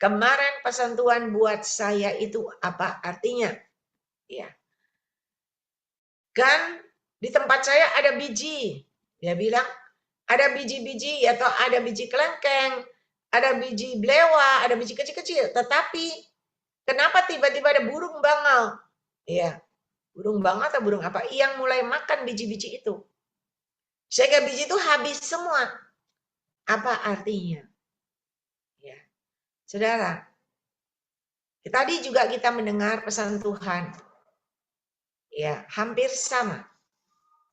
Kemarin pesan Tuhan buat saya itu apa artinya? Ya. Kan di tempat saya ada biji. Dia bilang, ada biji-biji atau ada biji kelengkeng, ada biji belewa, ada biji kecil-kecil. Tetapi kenapa tiba-tiba ada burung bangau? Ya, burung bangau atau burung apa? Yang mulai makan biji-biji itu. Sehingga biji itu habis semua. Apa artinya? Ya, saudara, tadi juga kita mendengar pesan Tuhan. Ya, hampir sama.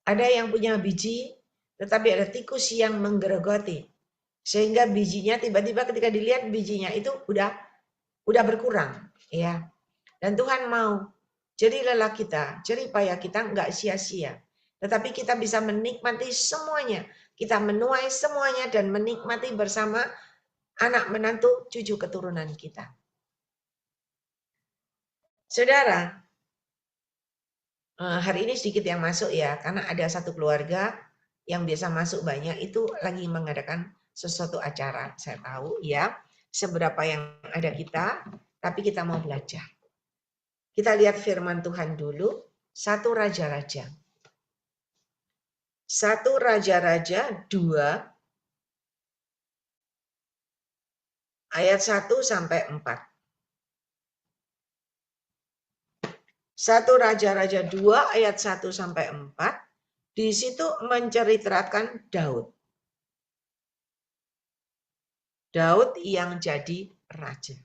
Ada yang punya biji, tetapi ada tikus yang menggerogoti. Sehingga bijinya tiba-tiba ketika dilihat bijinya itu udah berkurang. Ya. Dan Tuhan mau jadi lelah kita, jerih payah kita enggak sia-sia. Tetapi kita bisa menikmati semuanya. Kita menuai semuanya dan menikmati bersama anak menantu cucu keturunan kita. Saudara, hari ini sedikit yang masuk ya, karena ada satu keluarga yang biasa masuk banyak itu lagi mengadakan sesuatu acara. Saya tahu ya, seberapa yang ada kita, tapi kita mau belajar. Kita lihat firman Tuhan dulu, 1 Raja-Raja. 1 Raja-Raja 2 ayat 1 sampai 4. 1 Raja-Raja 2 ayat 1 sampai 4. Di situ menceritakan Daud. Daud yang jadi raja.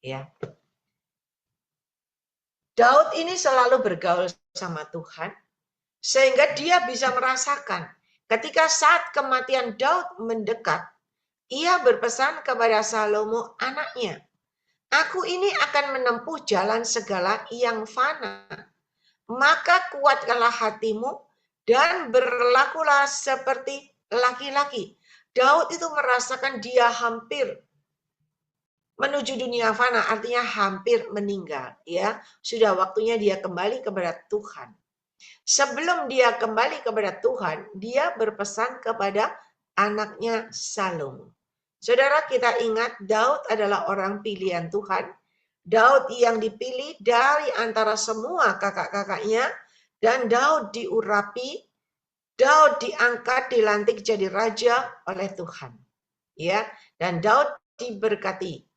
Ya. Daud ini selalu bergaul sama Tuhan, sehingga dia bisa merasakan ketika saat kematian Daud mendekat, ia berpesan kepada Salomo anaknya, aku ini akan menempuh jalan segala yang fana, maka kuatkanlah hatimu dan berlakulah seperti laki-laki. Daud itu merasakan dia hampir menuju dunia fana, artinya hampir meninggal, ya. Sudah waktunya dia kembali kepada Tuhan. Sebelum dia kembali kepada Tuhan, dia berpesan kepada anaknya Salomo. Saudara, kita ingat Daud adalah orang pilihan Tuhan. Daud yang dipilih dari antara semua kakak-kakaknya, dan Daud diurapi, Daud diangkat, dilantik jadi raja oleh Tuhan. Ya, dan Daud diberkati.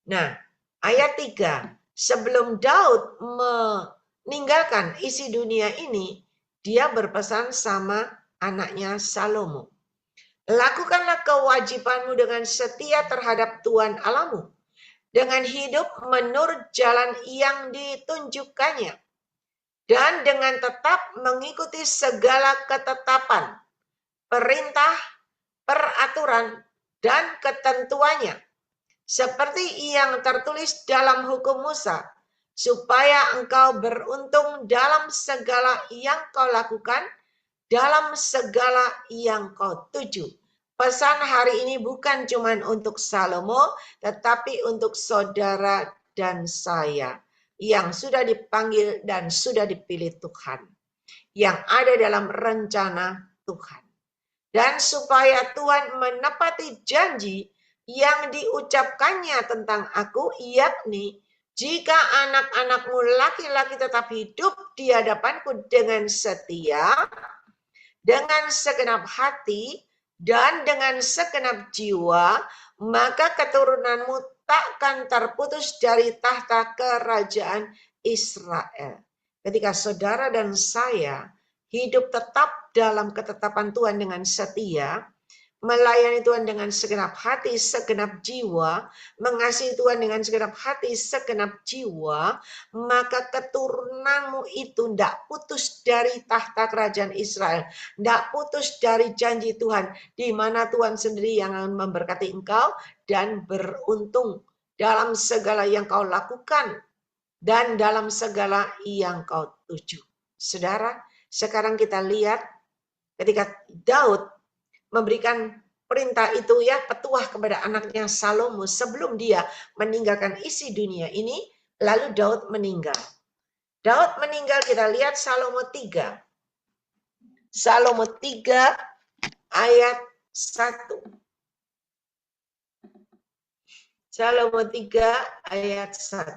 Nah, ayat 3, sebelum Daud meninggalkan isi dunia ini, dia berpesan sama anaknya Salomo. Lakukanlah kewajibanmu dengan setia terhadap Tuhan Allahmu, dengan hidup menurut jalan yang ditunjukkannya, dan dengan tetap mengikuti segala ketetapan, perintah, peraturan, dan ketentuannya, seperti yang tertulis dalam hukum Musa, supaya engkau beruntung dalam segala yang kau lakukan, dalam segala yang kau tuju. Pesan hari ini bukan cuma untuk Salomo, tetapi untuk saudara dan saya yang sudah dipanggil dan sudah dipilih Tuhan, yang ada dalam rencana Tuhan. Dan supaya Tuhan menepati janji yang diucapkannya tentang aku, yakni jika anak-anakmu laki-laki tetap hidup di hadapanku dengan setia, dengan segenap hati, dan dengan segenap jiwa, maka keturunanmu takkan terputus dari tahta kerajaan Israel. Ketika saudara dan saya hidup tetap dalam ketetapan Tuhan dengan setia, melayani Tuhan dengan segenap hati, segenap jiwa, mengasihi Tuhan dengan segenap hati, segenap jiwa, maka keturunanmu itu tidak putus dari tahta kerajaan Israel, tidak putus dari janji Tuhan, di mana Tuhan sendiri yang akan memberkati engkau dan beruntung dalam segala yang kau lakukan dan dalam segala yang kau tuju. Saudara, sekarang kita lihat ketika Daud memberikan perintah itu ya, petuah kepada anaknya Salomo sebelum dia meninggalkan isi dunia ini, lalu Daud meninggal. Daud meninggal, kita lihat Salomo 3. Salomo 3 ayat 1. Salomo 3 ayat 1.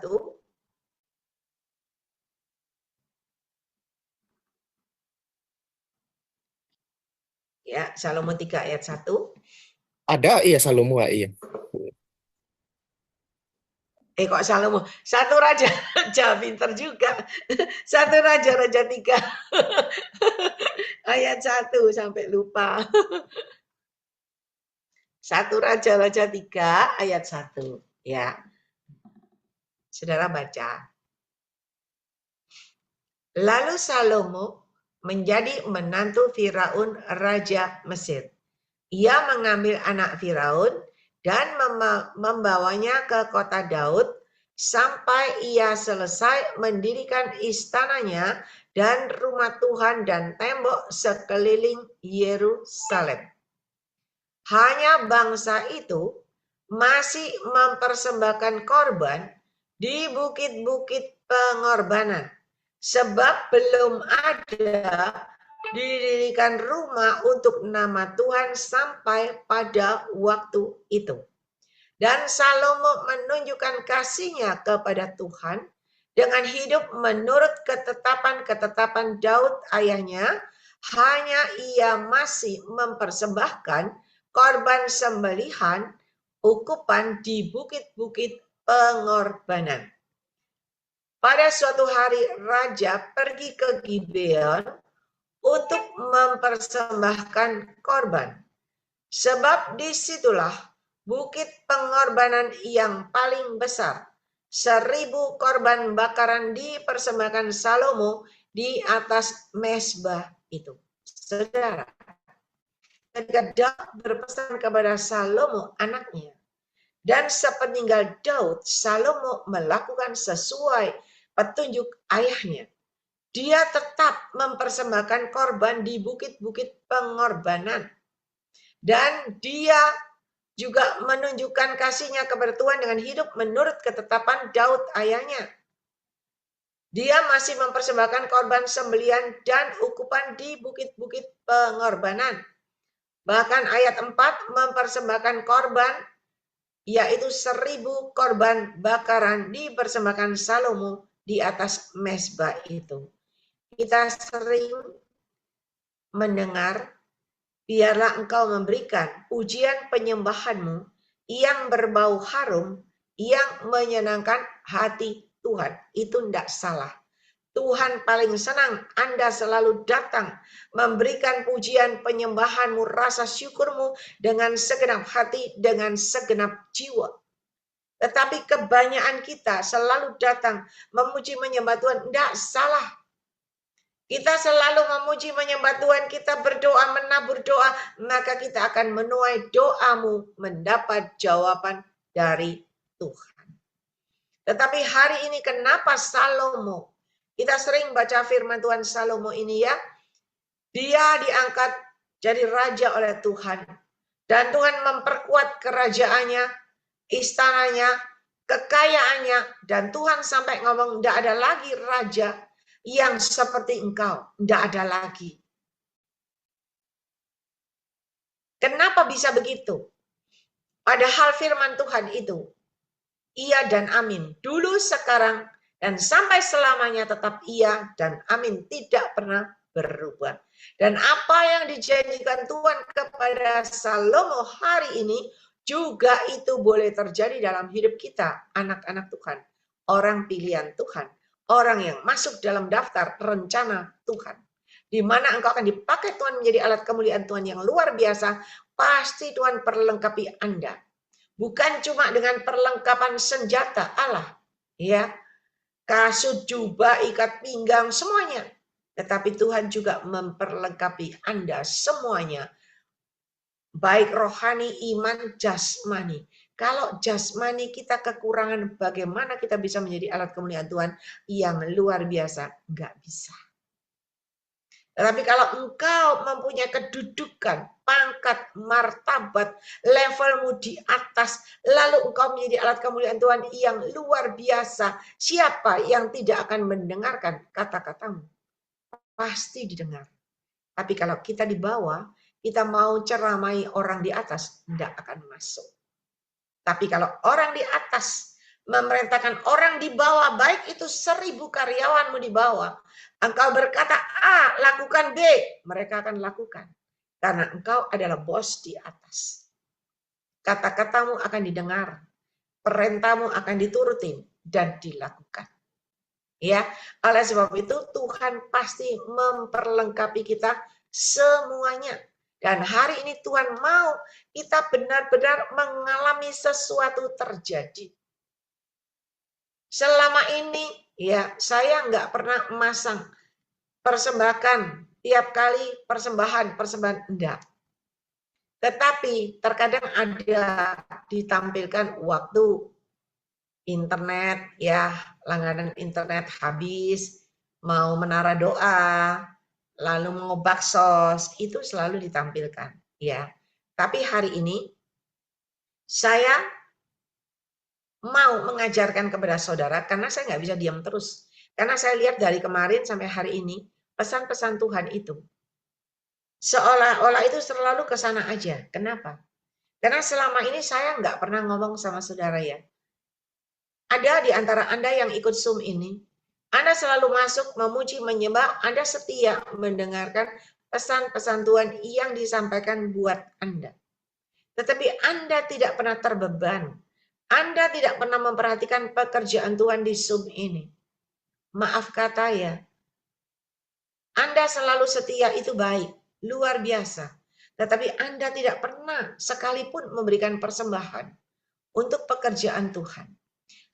Ya, Salomo 3 ayat 1. Ada, iya Salomo, iya. Kok Salomo? Satu raja, raja pinter juga. Satu raja, raja 3 ayat 1 sampai lupa. Satu raja, raja 3 ayat 1. Ya, saudara baca. Lalu Salomo menjadi menantu Firaun Raja Mesir. Ia mengambil anak Firaun dan membawanya ke kota Daud sampai ia selesai mendirikan istananya dan rumah Tuhan dan tembok sekeliling Yerusalem. Hanya bangsa itu masih mempersembahkan korban di bukit-bukit pengorbanan, sebab belum ada didirikan rumah untuk nama Tuhan sampai pada waktu itu. Dan Salomo menunjukkan kasihnya kepada Tuhan dengan hidup menurut ketetapan-ketetapan Daud ayahnya. Hanya ia masih mempersembahkan korban sembelihan ukupan di bukit-bukit pengorbanan. Pada suatu hari raja pergi ke Gibeon untuk mempersembahkan korban. Sebab disitulah bukit pengorbanan yang paling besar. 1000 korban bakaran dipersembahkan Salomo di atas mezbah itu. Saudara, ketika Daud berpesan kepada Salomo anaknya, dan sepeninggal Daud, Salomo melakukan sesuai petunjuk ayahnya. Dia tetap mempersembahkan korban di bukit-bukit pengorbanan. Dan dia juga menunjukkan kasihnya kepada Tuhan dengan hidup menurut ketetapan Daud ayahnya. Dia masih mempersembahkan korban sembelihan dan ukupan di bukit-bukit pengorbanan. Bahkan ayat 4 mempersembahkan korban, yaitu 1000 korban bakaran dipersembahkan Salomo di atas mezbah itu. Kita sering mendengar, biarlah engkau memberikan pujian penyembahanmu yang berbau harum, yang menyenangkan hati Tuhan. Itu tidak salah. Tuhan paling senang Anda selalu datang memberikan pujian penyembahanmu, rasa syukurmu dengan segenap hati, dengan segenap jiwa. Tetapi kebanyakan kita selalu datang memuji menyembah Tuhan. Tidak salah. Kita selalu memuji menyembah Tuhan, kita berdoa, menabur doa, maka kita akan menuai doamu mendapat jawaban dari Tuhan. Tetapi hari ini kenapa Salomo? Kita sering baca firman Tuhan Salomo ini ya. Dia diangkat jadi raja oleh Tuhan. Dan Tuhan memperkuat kerajaannya, istananya, kekayaannya. Dan Tuhan sampai ngomong, tidak ada lagi raja yang seperti engkau. Tidak ada lagi. Kenapa bisa begitu? Padahal firman Tuhan itu, iya dan amin. Dulu, sekarang, dan sampai selamanya tetap iya dan amin. Tidak pernah berubah. Dan apa yang dijanjikan Tuhan kepada Salomo hari ini, juga itu boleh terjadi dalam hidup kita, anak-anak Tuhan. Orang pilihan Tuhan. Orang yang masuk dalam daftar rencana Tuhan. Di mana engkau akan dipakai Tuhan menjadi alat kemuliaan Tuhan yang luar biasa, pasti Tuhan perlengkapi Anda. Bukan cuma dengan perlengkapan senjata Allah, ya, kasut, jubah, ikat pinggang, semuanya. Tetapi Tuhan juga memperlengkapi Anda semuanya. Baik rohani, iman, jasmani. Kalau jasmani kita kekurangan, bagaimana kita bisa menjadi alat kemuliaan Tuhan yang luar biasa? Enggak bisa. Tetapi kalau engkau mempunyai kedudukan, pangkat, martabat, levelmu di atas, lalu engkau menjadi alat kemuliaan Tuhan yang luar biasa, siapa yang tidak akan mendengarkan kata-katamu? Pasti didengar. Tapi kalau kita di bawah, kita mau ceramai orang di atas, tidak akan masuk. Tapi kalau orang di atas memerintahkan orang di bawah, baik itu 1000 karyawanmu di bawah, engkau berkata A, lakukan B, mereka akan lakukan. Karena engkau adalah bos di atas. Kata-katamu akan didengar, perintahmu akan diturutin dan dilakukan. Ya, oleh sebab itu Tuhan pasti memperlengkapi kita semuanya. Dan hari ini Tuhan mau kita benar-benar mengalami sesuatu terjadi. Selama ini ya saya nggak pernah masang persembahkan tiap kali persembahan enggak. Tetapi terkadang ada ditampilkan waktu internet ya, langganan internet habis, mau menara doa, lalu mau baksos, itu selalu ditampilkan ya. Tapi hari ini saya mau mengajarkan kepada saudara karena saya nggak bisa diam terus. Karena saya lihat dari kemarin sampai hari ini pesan-pesan Tuhan itu seolah-olah itu selalu ke sana aja. Kenapa? Karena selama ini saya nggak pernah ngomong sama saudara ya. Ada di antara Anda yang ikut Zoom ini, Anda selalu masuk memuji, menyembah, Anda setia mendengarkan pesan-pesan Tuhan yang disampaikan buat Anda. Tetapi Anda tidak pernah terbeban. Anda tidak pernah memperhatikan pekerjaan Tuhan di Zoom ini. Maaf kata ya, Anda selalu setia itu baik, luar biasa. Tetapi Anda tidak pernah sekalipun memberikan persembahan untuk pekerjaan Tuhan.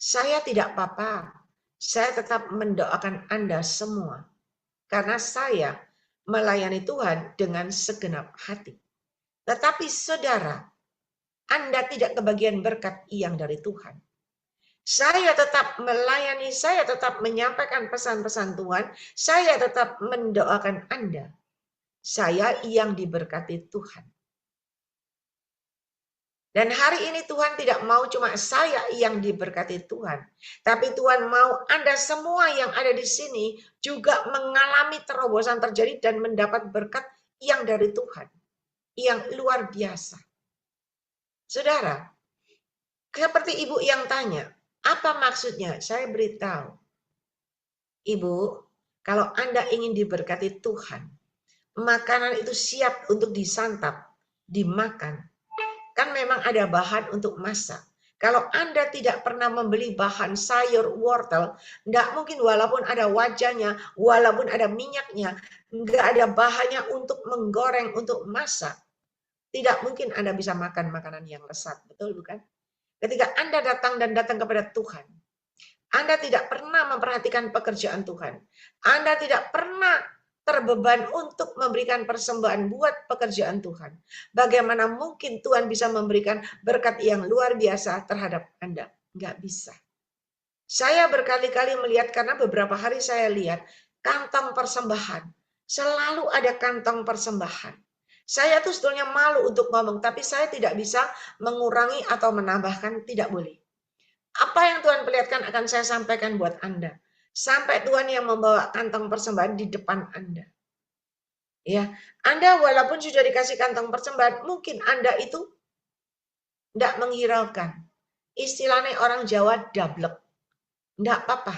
Saya tidak apa-apa. Saya tetap mendoakan Anda semua. Karena saya melayani Tuhan dengan segenap hati. Tetapi saudara, Anda tidak kebagian berkat yang dari Tuhan. Saya tetap melayani, saya tetap menyampaikan pesan-pesan Tuhan, saya tetap mendoakan Anda. Saya yang diberkati Tuhan. Dan hari ini Tuhan tidak mau cuma saya yang diberkati Tuhan. Tapi Tuhan mau Anda semua yang ada di sini juga mengalami terobosan terjadi dan mendapat berkat yang dari Tuhan. Yang luar biasa. Saudara, seperti ibu yang tanya, apa maksudnya? Saya beritahu. Ibu, kalau Anda ingin diberkati Tuhan, makanan itu siap untuk disantap, dimakan. Kan memang ada bahan untuk masak. Kalau Anda tidak pernah membeli bahan sayur, wortel, enggak mungkin walaupun ada wajahnya, walaupun ada minyaknya, enggak ada bahannya untuk menggoreng, untuk masak. Tidak mungkin Anda bisa makan makanan yang lezat, betul bukan? Ketika Anda datang kepada Tuhan, Anda tidak pernah memperhatikan pekerjaan Tuhan. Anda tidak pernah terbeban untuk memberikan persembahan buat pekerjaan Tuhan. Bagaimana mungkin Tuhan bisa memberikan berkat yang luar biasa terhadap Anda? Enggak bisa. Saya berkali-kali melihat, karena beberapa hari saya lihat kantong persembahan. Selalu ada kantong persembahan. Saya tuh sebetulnya malu untuk ngomong, tapi saya tidak bisa mengurangi atau menambahkan, tidak boleh. Apa yang Tuhan perlihatkan akan saya sampaikan buat Anda. Sampai Tuhan yang membawa kantong persembahan di depan Anda. Ya, Anda walaupun sudah dikasih kantong persembahan, mungkin Anda itu tidak menghiraukan. Istilahnya orang Jawa dablek. Tidak apa-apa.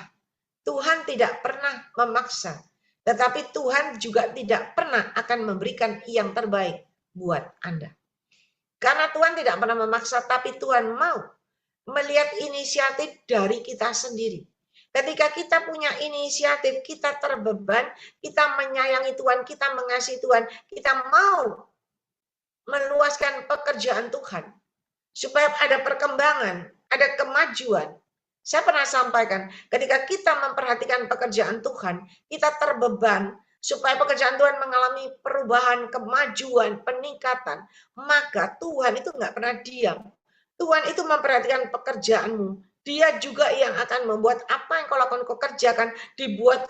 Tuhan tidak pernah memaksa. Tetapi Tuhan juga tidak pernah akan memberikan yang terbaik buat Anda. Karena Tuhan tidak pernah memaksa, tapi Tuhan mau melihat inisiatif dari kita sendiri. Ketika kita punya inisiatif, kita terbeban, kita menyayangi Tuhan, kita mengasihi Tuhan, kita mau meluaskan pekerjaan Tuhan. Supaya ada perkembangan, ada kemajuan. Saya pernah sampaikan, ketika kita memperhatikan pekerjaan Tuhan, kita terbeban supaya pekerjaan Tuhan mengalami perubahan, kemajuan, peningkatan. Maka Tuhan itu nggak pernah diam. Tuhan itu memperhatikan pekerjaanmu. Dia juga yang akan membuat apa yang kau lakukan, kau kerjakan, dibuat,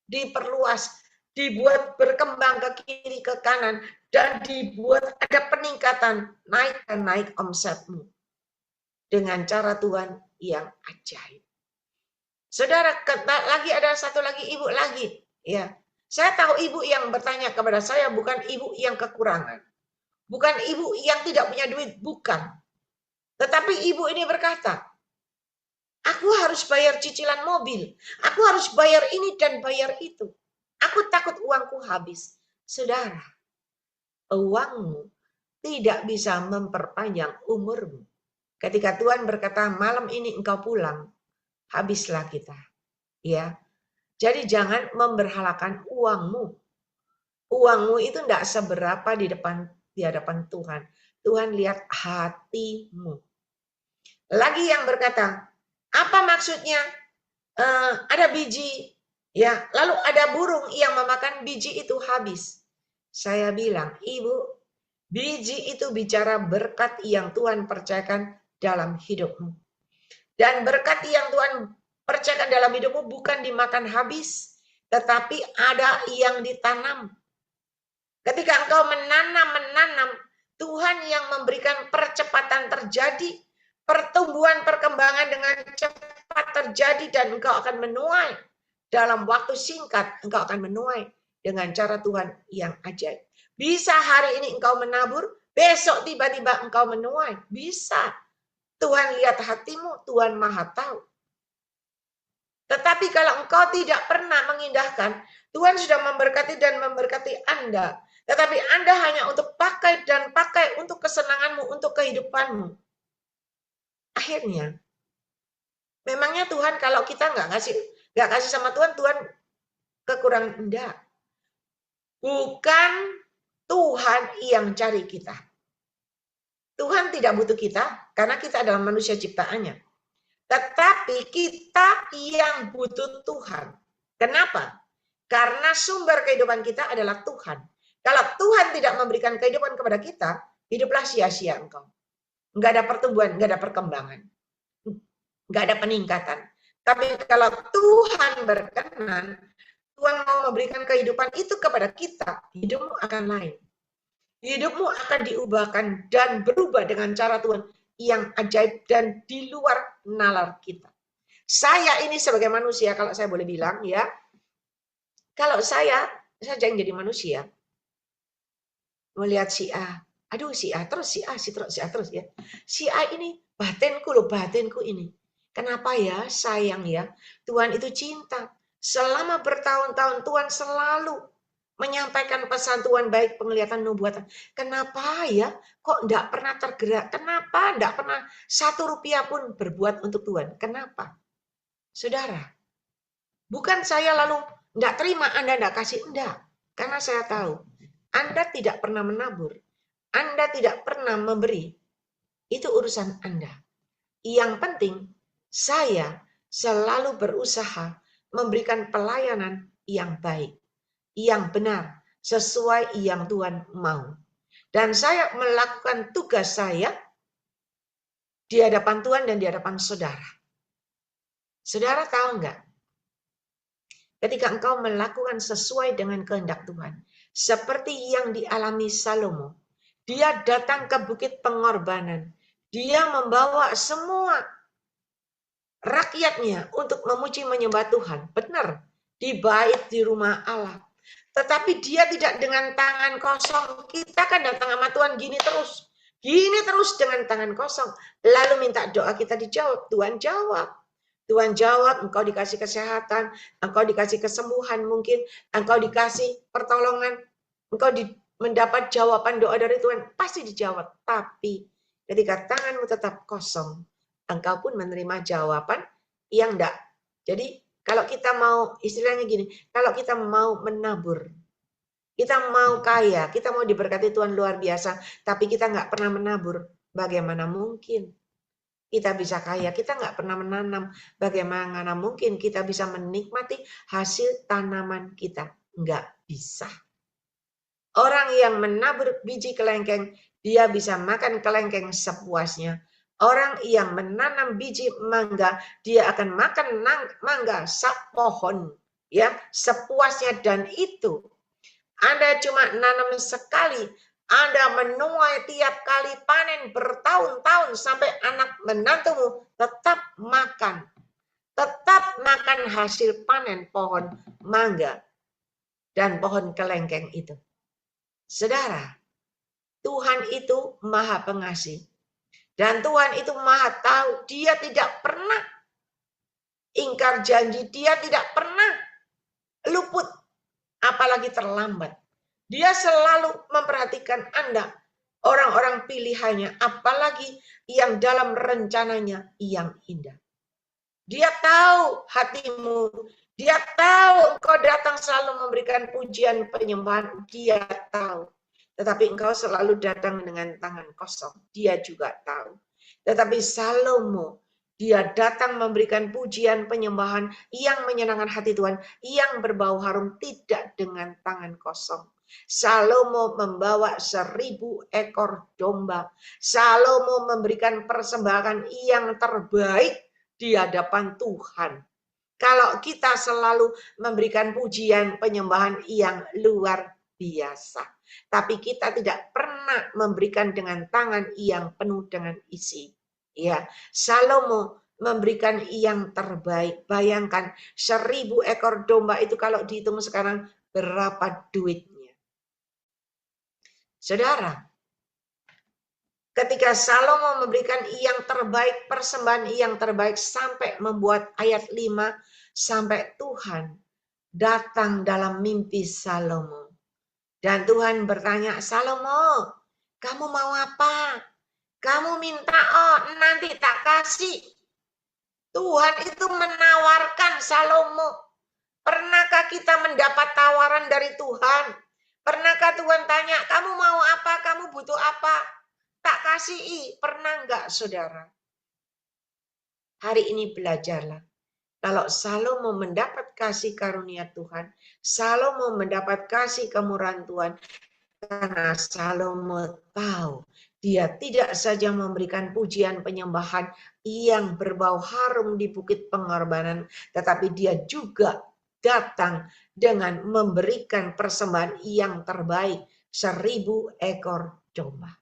diperluas, dibuat berkembang ke kiri, ke kanan, dan dibuat ada peningkatan, naik dan naik omsetmu. Dengan cara Tuhan yang ajaib. Saudara, lagi ada satu lagi ibu lagi. Ya, saya tahu ibu yang bertanya kepada saya bukan ibu yang kekurangan. Bukan ibu yang tidak punya duit, bukan. Tetapi ibu ini berkata, aku harus bayar cicilan mobil, aku harus bayar ini dan bayar itu. Aku takut uangku habis. Saudara, uangmu tidak bisa memperpanjang umurmu. Ketika Tuhan berkata, malam ini engkau pulang, habislah kita. Ya, jadi jangan memberhalakan uangmu. Uangmu itu tidak seberapa di hadapan Tuhan. Tuhan lihat hatimu. Lagi yang berkata, apa maksudnya? Ada biji, ya, lalu ada burung yang memakan biji itu habis. Saya bilang, ibu, biji itu bicara berkat yang Tuhan percayakan dalam hidupmu. Dan berkat yang Tuhan percayakan dalam hidupmu bukan dimakan habis, tetapi ada yang ditanam. Ketika engkau menanam, Tuhan yang memberikan percepatan terjadi, pertumbuhan perkembangan dengan cepat terjadi, dan engkau akan menuai. Dalam waktu singkat, engkau akan menuai dengan cara Tuhan yang ajaib. Bisa hari ini engkau menabur, besok tiba-tiba engkau menuai. Bisa. Tuhan lihat hatimu, Tuhan Maha tahu. Tetapi kalau engkau tidak pernah mengindahkan, Tuhan sudah memberkati dan memberkati Anda. Tetapi Anda hanya untuk pakai dan pakai untuk kesenanganmu, untuk kehidupanmu. Akhirnya, memangnya Tuhan kalau kita nggak kasih sama Tuhan, Tuhan kekurangan. Enggak. Bukan Tuhan yang cari kita. Tuhan tidak butuh kita karena kita adalah manusia ciptaannya. Tetapi kita yang butuh Tuhan. Kenapa? Karena sumber kehidupan kita adalah Tuhan. Kalau Tuhan tidak memberikan kehidupan kepada kita, hiduplah sia-sia engkau. Enggak ada pertumbuhan, enggak ada perkembangan. Enggak ada peningkatan. Tapi kalau Tuhan berkenan, Tuhan mau memberikan kehidupan itu kepada kita, hidupmu akan lain. Hidupmu akan diubahkan dan berubah dengan cara Tuhan yang ajaib dan di luar nalar kita. Saya ini sebagai manusia, kalau saya boleh bilang ya, kalau saya saja yang jadi manusia, melihat si A, aduh si A terus, si A, si A terus ya. Si A ini batinku loh, batinku ini. Kenapa ya? Sayang ya, Tuhan itu cinta. Selama bertahun-tahun Tuhan selalu menyampaikan pesan Tuhan, baik penglihatan nubuatan. Kenapa ya? Kok enggak pernah tergerak? Kenapa enggak pernah 1 rupiah pun berbuat untuk Tuhan? Kenapa? Saudara, bukan saya lalu enggak terima Anda enggak kasih, enggak. Karena saya tahu Anda tidak pernah menabur. Anda tidak pernah memberi. Itu urusan Anda. Yang penting saya selalu berusaha memberikan pelayanan yang baik, yang benar, sesuai yang Tuhan mau. Dan saya melakukan tugas saya di hadapan Tuhan dan di hadapan saudara. Saudara tahu enggak? Ketika engkau melakukan sesuai dengan kehendak Tuhan, seperti yang dialami Salomo, dia datang ke bukit pengorbanan. Dia membawa semua rakyatnya untuk memuji menyembah Tuhan. Benar, di bait di rumah Allah. Tetapi dia tidak dengan tangan kosong. Kita kan datang sama Tuhan gini terus dengan tangan kosong. Lalu minta doa kita dijawab. Tuhan jawab. Tuhan jawab, engkau dikasih kesehatan, engkau dikasih kesembuhan mungkin, engkau dikasih pertolongan, engkau mendapat jawaban doa dari Tuhan. Pasti dijawab. Tapi ketika tanganmu tetap kosong, engkau pun menerima jawaban yang enggak. Jadi kalau kita mau, istilahnya gini, kalau kita mau menabur, kita mau kaya, kita mau diberkati Tuhan luar biasa, tapi kita nggak pernah menabur, bagaimana mungkin kita bisa kaya? Kita nggak pernah menanam, bagaimana mungkin kita bisa menikmati hasil tanaman kita? Nggak bisa. Orang yang menabur biji kelengkeng, dia bisa makan kelengkeng sepuasnya. Orang yang menanam biji mangga, dia akan makan mangga sak pohon, ya, sepuasnya. Dan itu Anda cuma nanam sekali, Anda menuai tiap kali panen bertahun-tahun sampai anak menantumu tetap makan hasil panen pohon mangga dan pohon kelengkeng itu. Saudara, Tuhan itu Maha Pengasih. Dan Tuhan itu maha tahu, dia tidak pernah ingkar janji, dia tidak pernah luput, apalagi terlambat. Dia selalu memperhatikan Anda, orang-orang pilihannya, apalagi yang dalam rencananya yang indah. Dia tahu hatimu, dia tahu engkau datang selalu memberikan pujian penyembahan, dia tahu. Tetapi engkau selalu datang dengan tangan kosong, dia juga tahu. Tetapi Salomo, dia datang memberikan pujian penyembahan yang menyenangkan hati Tuhan, yang berbau harum, tidak dengan tangan kosong. Salomo membawa 1000 ekor domba. Salomo memberikan persembahan yang terbaik di hadapan Tuhan. Kalau kita selalu memberikan pujian penyembahan yang luar biasa, tapi kita tidak pernah memberikan dengan tangan yang penuh dengan isi. Ya, Salomo memberikan yang terbaik. Bayangkan 1000 ekor domba itu kalau dihitung sekarang berapa duitnya. Saudara, ketika Salomo memberikan yang terbaik, persembahan yang terbaik sampai membuat ayat 5, sampai Tuhan datang dalam mimpi Salomo. Dan Tuhan bertanya, Salomo, kamu mau apa? Kamu minta, oh nanti tak kasih. Tuhan itu menawarkan Salomo. Pernahkah kita mendapat tawaran dari Tuhan? Pernahkah Tuhan tanya, kamu mau apa? Kamu butuh apa? Tak kasih, pernah enggak saudara? Hari ini belajarlah. Kalau Salomo mendapat kasih karunia Tuhan, Salomo mendapat kasih kemurahan Tuhan, karena Salomo tahu dia tidak saja memberikan pujian penyembahan yang berbau harum di bukit pengorbanan, tetapi dia juga datang dengan memberikan persembahan yang terbaik, 1000 ekor domba.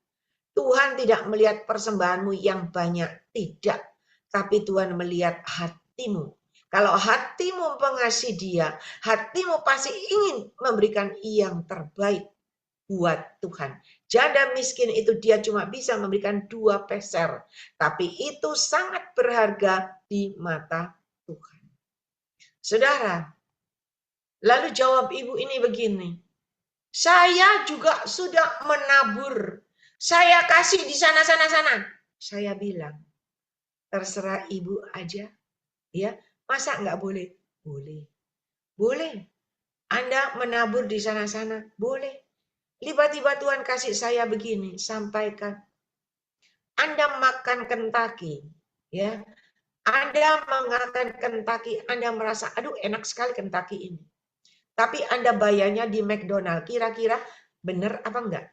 Tuhan tidak melihat persembahanmu yang banyak, tidak. Tapi Tuhan melihat hatimu. Kalau hatimu mengasihi dia, hatimu pasti ingin memberikan yang terbaik buat Tuhan. Janda miskin itu dia cuma bisa memberikan 2 peser. Tapi itu sangat berharga di mata Tuhan. Saudara, lalu jawab ibu ini begini. Saya juga sudah menabur. Saya kasih di sana. Saya bilang, terserah ibu aja. Ya, masa nggak boleh? Boleh. Boleh. Anda menabur di sana-sana? Boleh. Tiba-tiba Tuhan kasih saya begini, sampaikan. Anda makan Kentucky, ya. Anda mengakan Kentucky, Anda merasa, aduh enak sekali Kentucky ini. Tapi Anda bayarnya di McDonald, kira-kira benar apa enggak?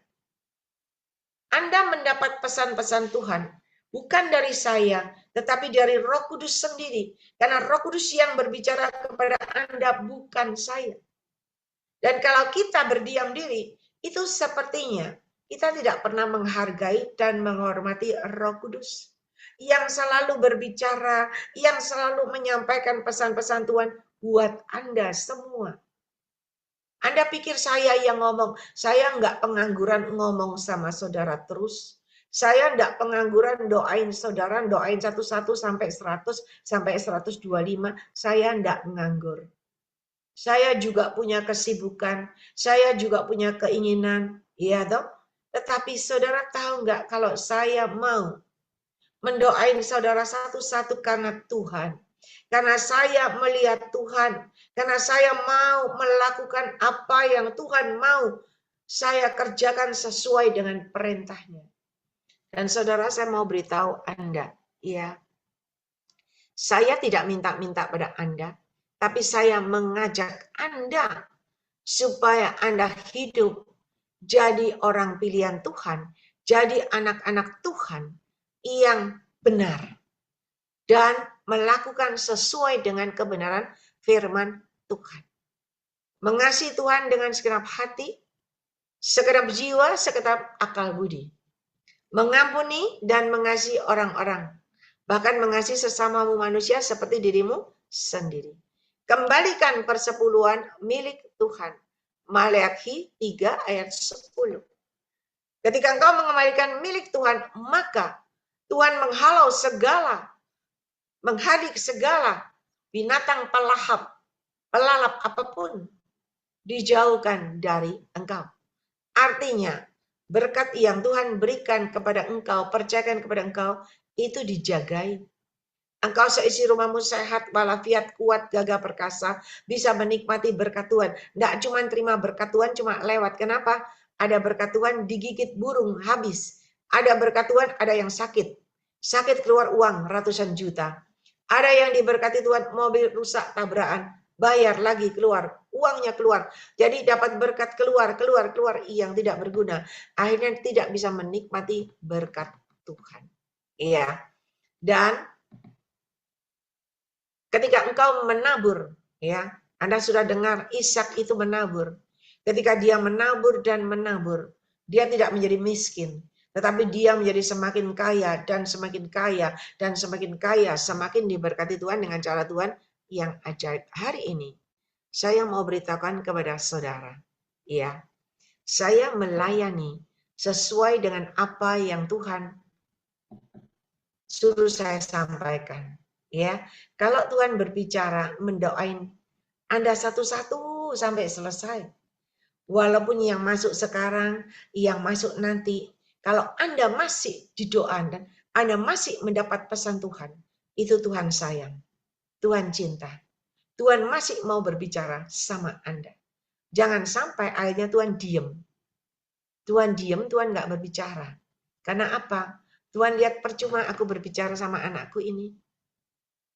Anda mendapat pesan-pesan Tuhan, bukan dari saya, tetapi dari Roh Kudus sendiri. Karena Roh Kudus yang berbicara kepada Anda, bukan saya. Dan kalau kita berdiam diri, itu sepertinya kita tidak pernah menghargai dan menghormati Roh Kudus. Yang selalu berbicara, yang selalu menyampaikan pesan-pesan Tuhan buat Anda semua. Anda pikir saya yang ngomong, saya enggak pengangguran ngomong sama saudara terus. Saya enggak pengangguran doain saudara, doain 11 sampai 100, sampai 125. Saya enggak nganggur. Saya juga punya kesibukan, saya juga punya keinginan, iya toh? Tetapi saudara tahu enggak kalau saya mau mendoain saudara satu-satu karena Tuhan. Karena saya melihat Tuhan, karena saya mau melakukan apa yang Tuhan mau saya kerjakan sesuai dengan perintahnya. Dan saudara, saya mau beritahu Anda, ya, saya tidak minta-minta pada Anda, tapi saya mengajak Anda supaya Anda hidup jadi orang pilihan Tuhan, jadi anak-anak Tuhan yang benar dan melakukan sesuai dengan kebenaran firman Tuhan. Mengasihi Tuhan dengan segenap hati, segenap jiwa, segenap akal budi. Mengampuni dan mengasihi orang-orang. Bahkan mengasihi sesamamu manusia seperti dirimu sendiri. Kembalikan persepuluhan milik Tuhan. Maleakhi 3 ayat 10. Ketika engkau mengembalikan milik Tuhan, maka Tuhan menghalau segala, menghadik segala binatang pelalap apapun, dijauhkan dari engkau. Artinya, berkat yang Tuhan berikan kepada engkau, percayakan kepada engkau, itu dijagai. Engkau seisi rumahmu sehat, walafiat, kuat, gagah perkasa, bisa menikmati berkat Tuhan. Tidak cuma terima berkat Tuhan, cuma lewat. Kenapa? Ada berkat Tuhan digigit burung, habis. Ada berkat Tuhan, ada yang sakit. Sakit keluar uang ratusan juta. Ada yang diberkati Tuhan, mobil rusak, tabrakan. Bayar lagi, keluar. Uangnya keluar. Jadi dapat berkat keluar yang tidak berguna. Akhirnya tidak bisa menikmati berkat Tuhan. Iya. Dan ketika engkau menabur, ya, Anda sudah dengar Ishak itu menabur. Ketika dia menabur dan menabur, dia tidak menjadi miskin, tetapi dia menjadi semakin kaya dan semakin kaya dan semakin kaya, semakin diberkati Tuhan dengan cara Tuhan yang ajaib. Hari ini saya mau beritahukan kepada saudara, ya, saya melayani sesuai dengan apa yang Tuhan suruh saya sampaikan. Ya, kalau Tuhan berbicara, mendoain Anda satu-satu sampai selesai. Walaupun yang masuk sekarang, yang masuk nanti, kalau Anda masih didoa dan Anda masih mendapat pesan Tuhan, itu Tuhan sayang, Tuhan cinta. Tuhan masih mau berbicara sama Anda. Jangan sampai akhirnya Tuhan diem. Tuhan diem, Tuhan nggak berbicara. Karena apa? Tuhan lihat percuma aku berbicara sama anakku ini.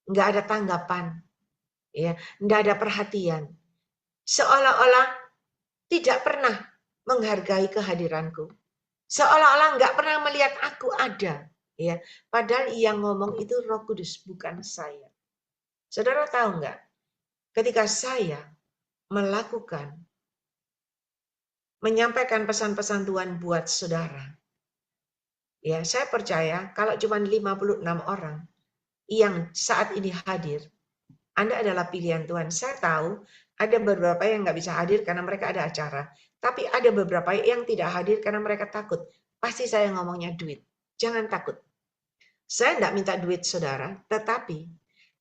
Nggak ada tanggapan, ya, nggak ada perhatian, seolah-olah tidak pernah menghargai kehadiranku, seolah-olah nggak pernah melihat aku ada, ya. Padahal yang ngomong itu Roh Kudus, bukan saya. Saudara tahu nggak? Ketika saya menyampaikan pesan-pesan Tuhan buat saudara, ya, saya percaya kalau cuma 56 orang yang saat ini hadir, Anda adalah pilihan Tuhan. Saya tahu ada beberapa yang nggak bisa hadir karena mereka ada acara. Tapi ada beberapa yang tidak hadir karena mereka takut. Pasti saya ngomongnya duit. Jangan takut. Saya nggak minta duit saudara, tetapi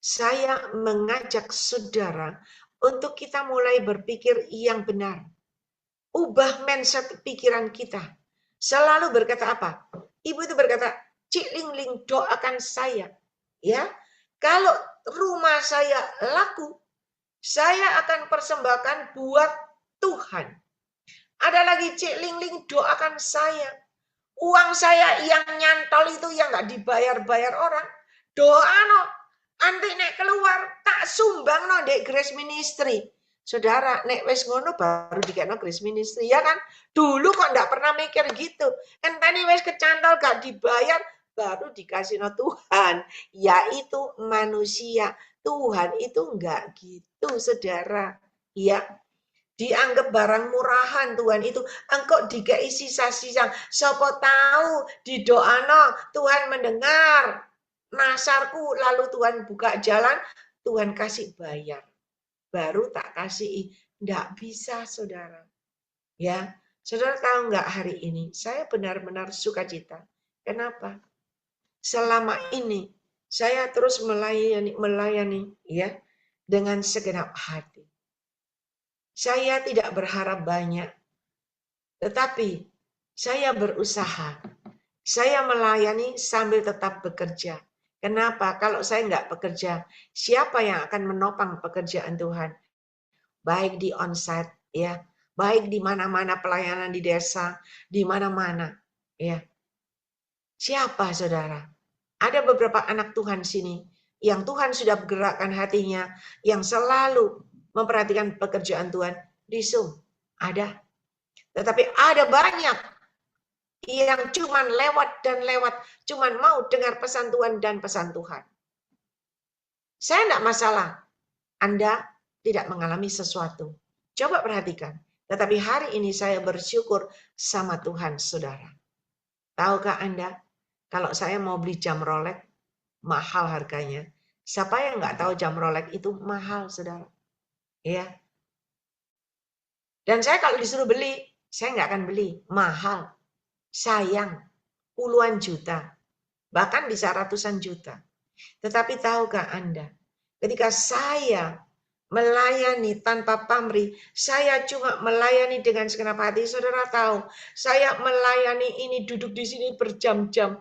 saya mengajak saudara untuk kita mulai berpikir yang benar. Ubah mindset pikiran kita. Selalu berkata apa? Ibu itu berkata, Cik Ling Ling doakan saya. Ya, kalau rumah saya laku, saya akan persembahkan buat Tuhan. Ada lagi Cik Ling Ling doakan saya. Uang saya yang nyantol itu yang nggak dibayar-bayar orang. Doa no. Anti nek keluar tak sumbang no dek Grace Ministry. Saudara, nek wes ngono baru dikena Grace Ministry, ya kan? Dulu kok nggak pernah mikir gitu. Kan tadi wes kecantol gak dibayar, baru dikasih no Tuhan. Yaitu manusia. Tuhan itu enggak gitu, saudara. Ya, dianggap barang murahan Tuhan itu. Engkau dikei sisa-sisa. Sopo tahu didoano Tuhan mendengar nasarku, lalu Tuhan buka jalan, Tuhan kasih bayar. Baru tak kasih. Enggak bisa, saudara. Ya, saudara tahu enggak hari ini? Saya benar-benar sukacita. Kenapa? Selama ini saya terus melayani ya dengan segenap hati. Saya tidak berharap banyak, tetapi saya berusaha. Saya melayani sambil tetap bekerja. Kenapa? Kalau saya nggak bekerja, siapa yang akan menopang pekerjaan Tuhan? Baik di onsite, ya, baik di mana-mana pelayanan di desa, di mana-mana, ya. Siapa, saudara? Ada beberapa anak Tuhan sini yang Tuhan sudah bergerakkan hatinya, yang selalu memperhatikan pekerjaan Tuhan di Zoom. Ada. Tetapi ada banyak yang cuman lewat dan lewat, cuman mau dengar pesan Tuhan dan pesan Tuhan. Saya tidak masalah Anda tidak mengalami sesuatu. Coba perhatikan. Tetapi hari ini saya bersyukur sama Tuhan, saudara. Tahukah Anda, kalau saya mau beli jam Rolex, mahal harganya. Siapa yang nggak tahu jam Rolex itu mahal, saudara? Ya. Dan saya kalau disuruh beli, saya nggak akan beli. Mahal. Sayang. Puluhan juta. bahkan bisa ratusan juta. Tetapi tahukah Anda, ketika saya melayani tanpa pamrih, saya cuma melayani dengan segenap hati. Saudara tahu, saya melayani ini duduk di sini berjam-jam.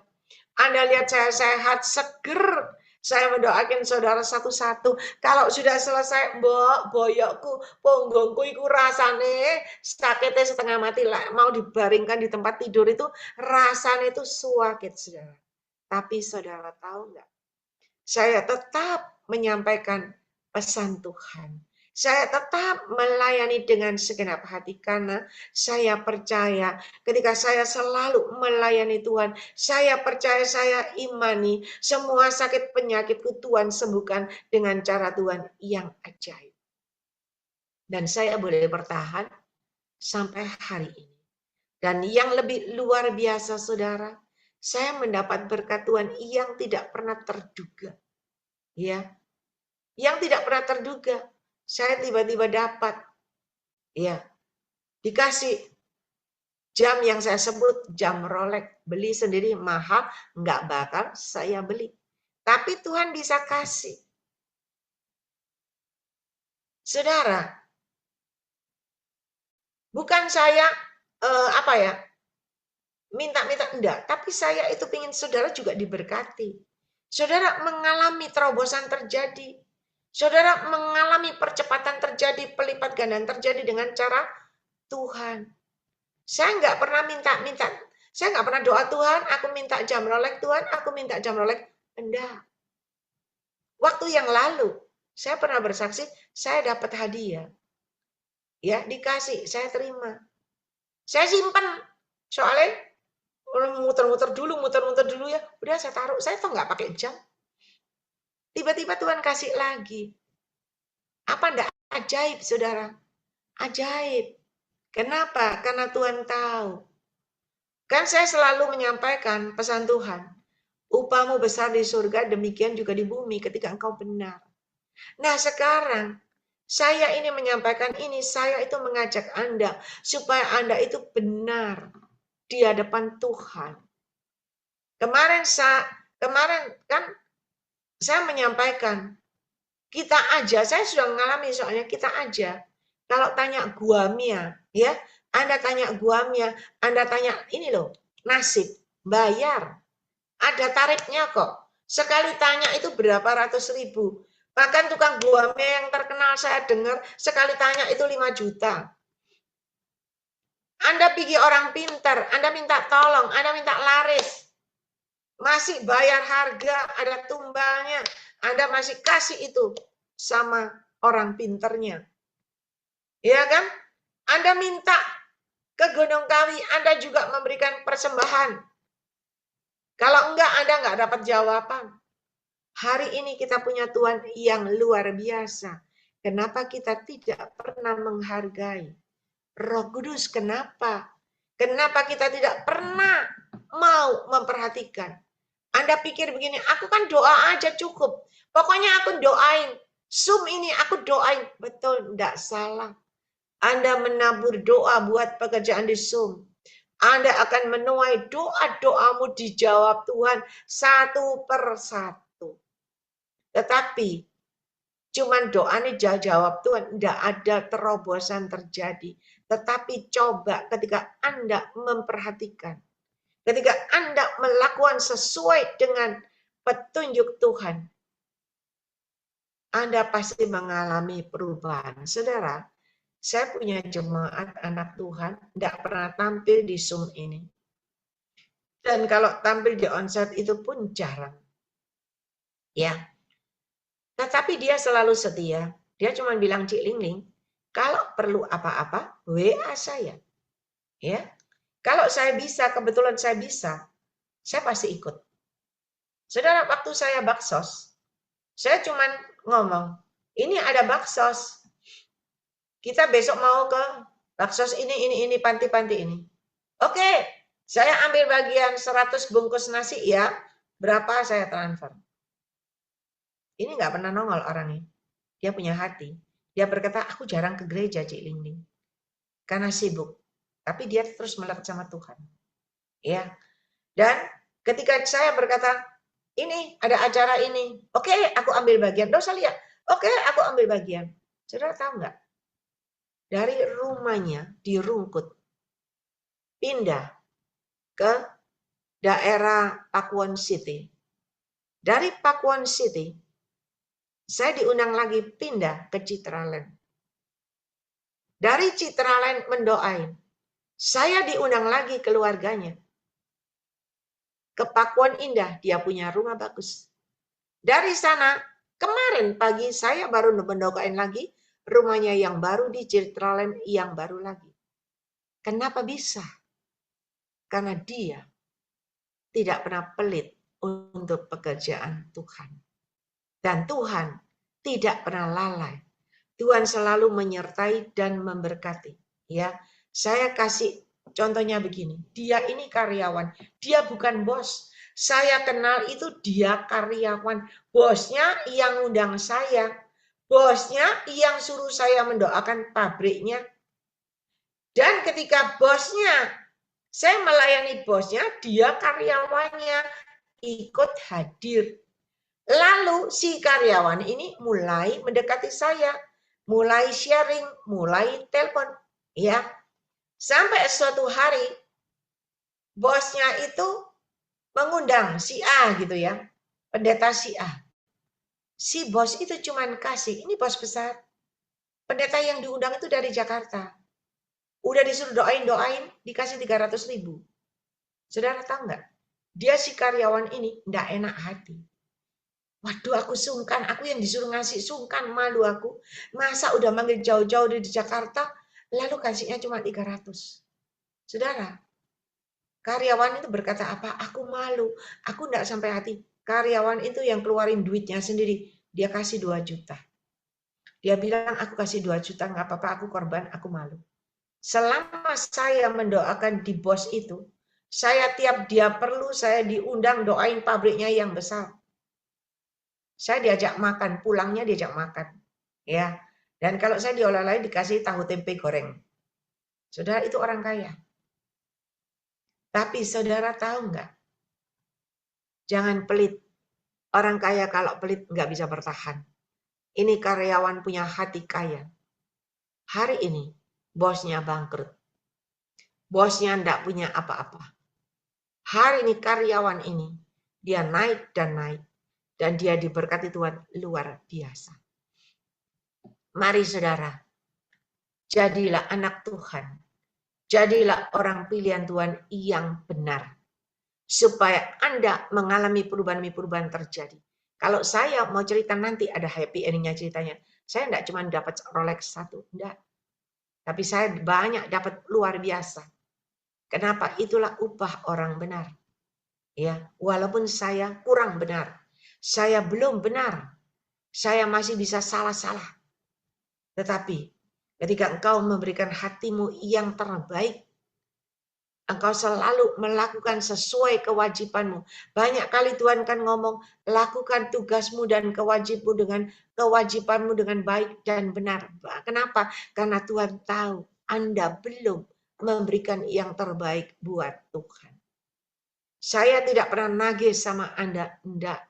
Anda lihat saya sehat, seger. Saya mendoakan saudara satu-satu. Kalau sudah selesai, mbok, boyokku, ponggongku iku rasane sakitnya setengah mati lah. Mau dibaringkan di tempat tidur itu, rasanya itu suakit, saudara. Tapi saudara tahu nggak? Saya tetap menyampaikan pesan Tuhan. Saya tetap melayani dengan segenap hati karena saya percaya ketika saya selalu melayani Tuhan, saya percaya, saya imani semua sakit penyakitku Tuhan sembuhkan dengan cara Tuhan yang ajaib. Dan saya boleh bertahan sampai hari ini. Dan yang lebih luar biasa saudara, saya mendapat berkat Tuhan yang tidak pernah terduga. Ya, yang tidak pernah terduga. Saya tiba-tiba dapat, ya, dikasih jam yang saya sebut jam Rolex. Beli sendiri mahal, nggak bakal saya beli. Tapi Tuhan bisa kasih. Saudara, bukan saya minta-minta, enggak. Tapi saya itu ingin saudara juga diberkati. Saudara mengalami terobosan terjadi. Saudara mengalami percepatan terjadi, pelipat gandaan terjadi dengan cara Tuhan. Saya nggak pernah minta-minta. Saya nggak pernah doa Tuhan, aku minta jam Rolex Tuhan, aku minta jam Rolex. Enggak. Waktu yang lalu, saya pernah bersaksi, saya dapat hadiah. Ya, dikasih, saya terima. Saya simpan. Soalnya muter-muter dulu ya. Udah saya taruh, saya tuh nggak pakai jam. Tiba-tiba Tuhan kasih lagi. Apa enggak ajaib, saudara? Ajaib. Kenapa? Karena Tuhan tahu. Kan saya selalu menyampaikan pesan Tuhan. Upahmu besar di surga, demikian juga di bumi ketika engkau benar. Nah sekarang, saya ini menyampaikan ini, saya itu mengajak Anda, supaya Anda itu benar di hadapan Tuhan. Kemarin kan saya menyampaikan, kita aja, saya sudah mengalami soalnya kita aja. Kalau tanya guamia, ya, Anda tanya guamia, Anda tanya ini loh, nasib, bayar. Ada tarifnya kok. Sekali tanya itu berapa ratus ribu. Bahkan tukang guamia yang terkenal saya dengar, sekali tanya itu 5 juta. Anda pergi orang pintar, Anda minta tolong, Anda minta laris. Masih bayar harga, ada tumbalnya. Anda masih kasih itu sama orang pinternya. Ya kan? Anda minta ke Gunung Kawi, Anda juga memberikan persembahan. Kalau enggak, Anda enggak dapat jawaban. Hari ini kita punya Tuhan yang luar biasa. Kenapa kita tidak pernah menghargai Roh Kudus? Kenapa? Kenapa kita tidak pernah mau memperhatikan? Anda pikir begini, aku kan doa aja cukup. Pokoknya aku doain. Zoom ini aku doain. Betul, enggak salah. Anda menabur doa buat pekerjaan di Zoom. Anda akan menuai doa-doamu dijawab Tuhan satu persatu. Tetapi cuman doa ini jawab Tuhan, tidak ada terobosan terjadi. Tetapi coba ketika Anda memperhatikan, ketika Anda melakukan sesuai dengan petunjuk Tuhan, Anda pasti mengalami perubahan. Saudara, saya punya jemaat anak Tuhan, tidak pernah tampil di Zoom ini. Dan kalau tampil di onsite itu pun jarang. Ya. Tetapi dia selalu setia. Dia cuma bilang, Cik Lingling, kalau perlu apa-apa, WA saya. Ya. Kalau saya bisa, kebetulan saya bisa, saya pasti ikut. Saudara, waktu saya baksos, saya cuma ngomong, ini ada baksos. Kita besok mau ke baksos ini, panti-panti ini. Oke, saya ambil bagian 100 bungkus nasi ya, berapa saya transfer. Ini nggak pernah nongol orangnya. Dia punya hati. Dia berkata, aku jarang ke gereja, Cik Lingling. Karena sibuk. Tapi dia terus melekat sama Tuhan. Ya. Dan ketika saya berkata, ini ada acara ini. Oke, aku ambil bagian. Dosa lihat. Oke, aku ambil bagian. Saudara tahu nggak? Dari rumahnya di Rungkut, pindah ke daerah Pakuwon City. Dari Pakuwon City, saya diundang lagi pindah ke Citraland. Dari Citraland mendoain. Saya diundang lagi keluarganya. Ke Pakuwon Indah, dia punya rumah bagus. Dari sana, kemarin pagi saya baru mendoain lagi rumahnya yang baru di Citraland yang baru lagi. Kenapa bisa? Karena dia tidak pernah pelit untuk pekerjaan Tuhan. Dan Tuhan tidak pernah lalai. Tuhan selalu menyertai dan memberkati. Ya, saya kasih contohnya begini. Dia ini karyawan, dia bukan bos. Saya kenal itu dia karyawan. Bosnya yang undang saya. Bosnya yang suruh saya mendoakan pabriknya. Dan ketika bosnya, saya melayani bosnya, dia karyawannya ikut hadir. Lalu si karyawan ini mulai mendekati saya, mulai sharing, mulai telepon, ya. Sampai suatu hari bosnya itu mengundang si A gitu ya, pendeta si A. Si bos itu cuman kasih, ini bos besar. Pendeta yang diundang itu dari Jakarta. Udah disuruh doain, dikasih 300.000. Saudara tahu nggak? Dia si karyawan ini nggak enak hati. Waduh, aku sungkan. Aku yang disuruh ngasih sungkan, malu aku. Masa udah manggil jauh-jauh dari Jakarta, lalu kasihnya cuma 300. Saudara, karyawan itu berkata apa? Aku malu. Aku enggak sampai hati. Karyawan itu yang keluarin duitnya sendiri. Dia kasih 2 juta. Dia bilang, aku kasih 2 juta, nggak apa-apa, aku korban, aku malu. Selama saya mendoakan di bos itu, saya tiap dia perlu, saya diundang doain pabriknya yang besar. Saya diajak makan, pulangnya diajak makan. Ya. Dan kalau saya diolah-olahin dikasih tahu tempe goreng. Saudara, itu orang kaya. Tapi saudara tahu nggak? Jangan pelit. Orang kaya kalau pelit nggak bisa bertahan. Ini karyawan punya hati kaya. Hari ini bosnya bangkrut. Bosnya nggak punya apa-apa. Hari ini karyawan ini dia naik dan naik. Dan dia diberkati Tuhan luar biasa. Mari saudara, jadilah anak Tuhan. Jadilah orang pilihan Tuhan yang benar. Supaya Anda mengalami perubahan-perubahan terjadi. Kalau saya mau cerita nanti ada happy endingnya ceritanya. Saya enggak cuma dapat Rolex 1, enggak. Tapi saya banyak dapat luar biasa. Kenapa? Itulah upah orang benar. Ya, walaupun saya kurang benar. Saya belum benar. Saya masih bisa salah-salah. Tetapi ketika engkau memberikan hatimu yang terbaik, engkau selalu melakukan sesuai kewajibanmu. Banyak kali Tuhan kan ngomong, lakukan tugasmu dan kewajibanmu dengan baik dan benar. Kenapa? Karena Tuhan tahu Anda belum memberikan yang terbaik buat Tuhan. Saya tidak pernah nagih sama Anda, enggak.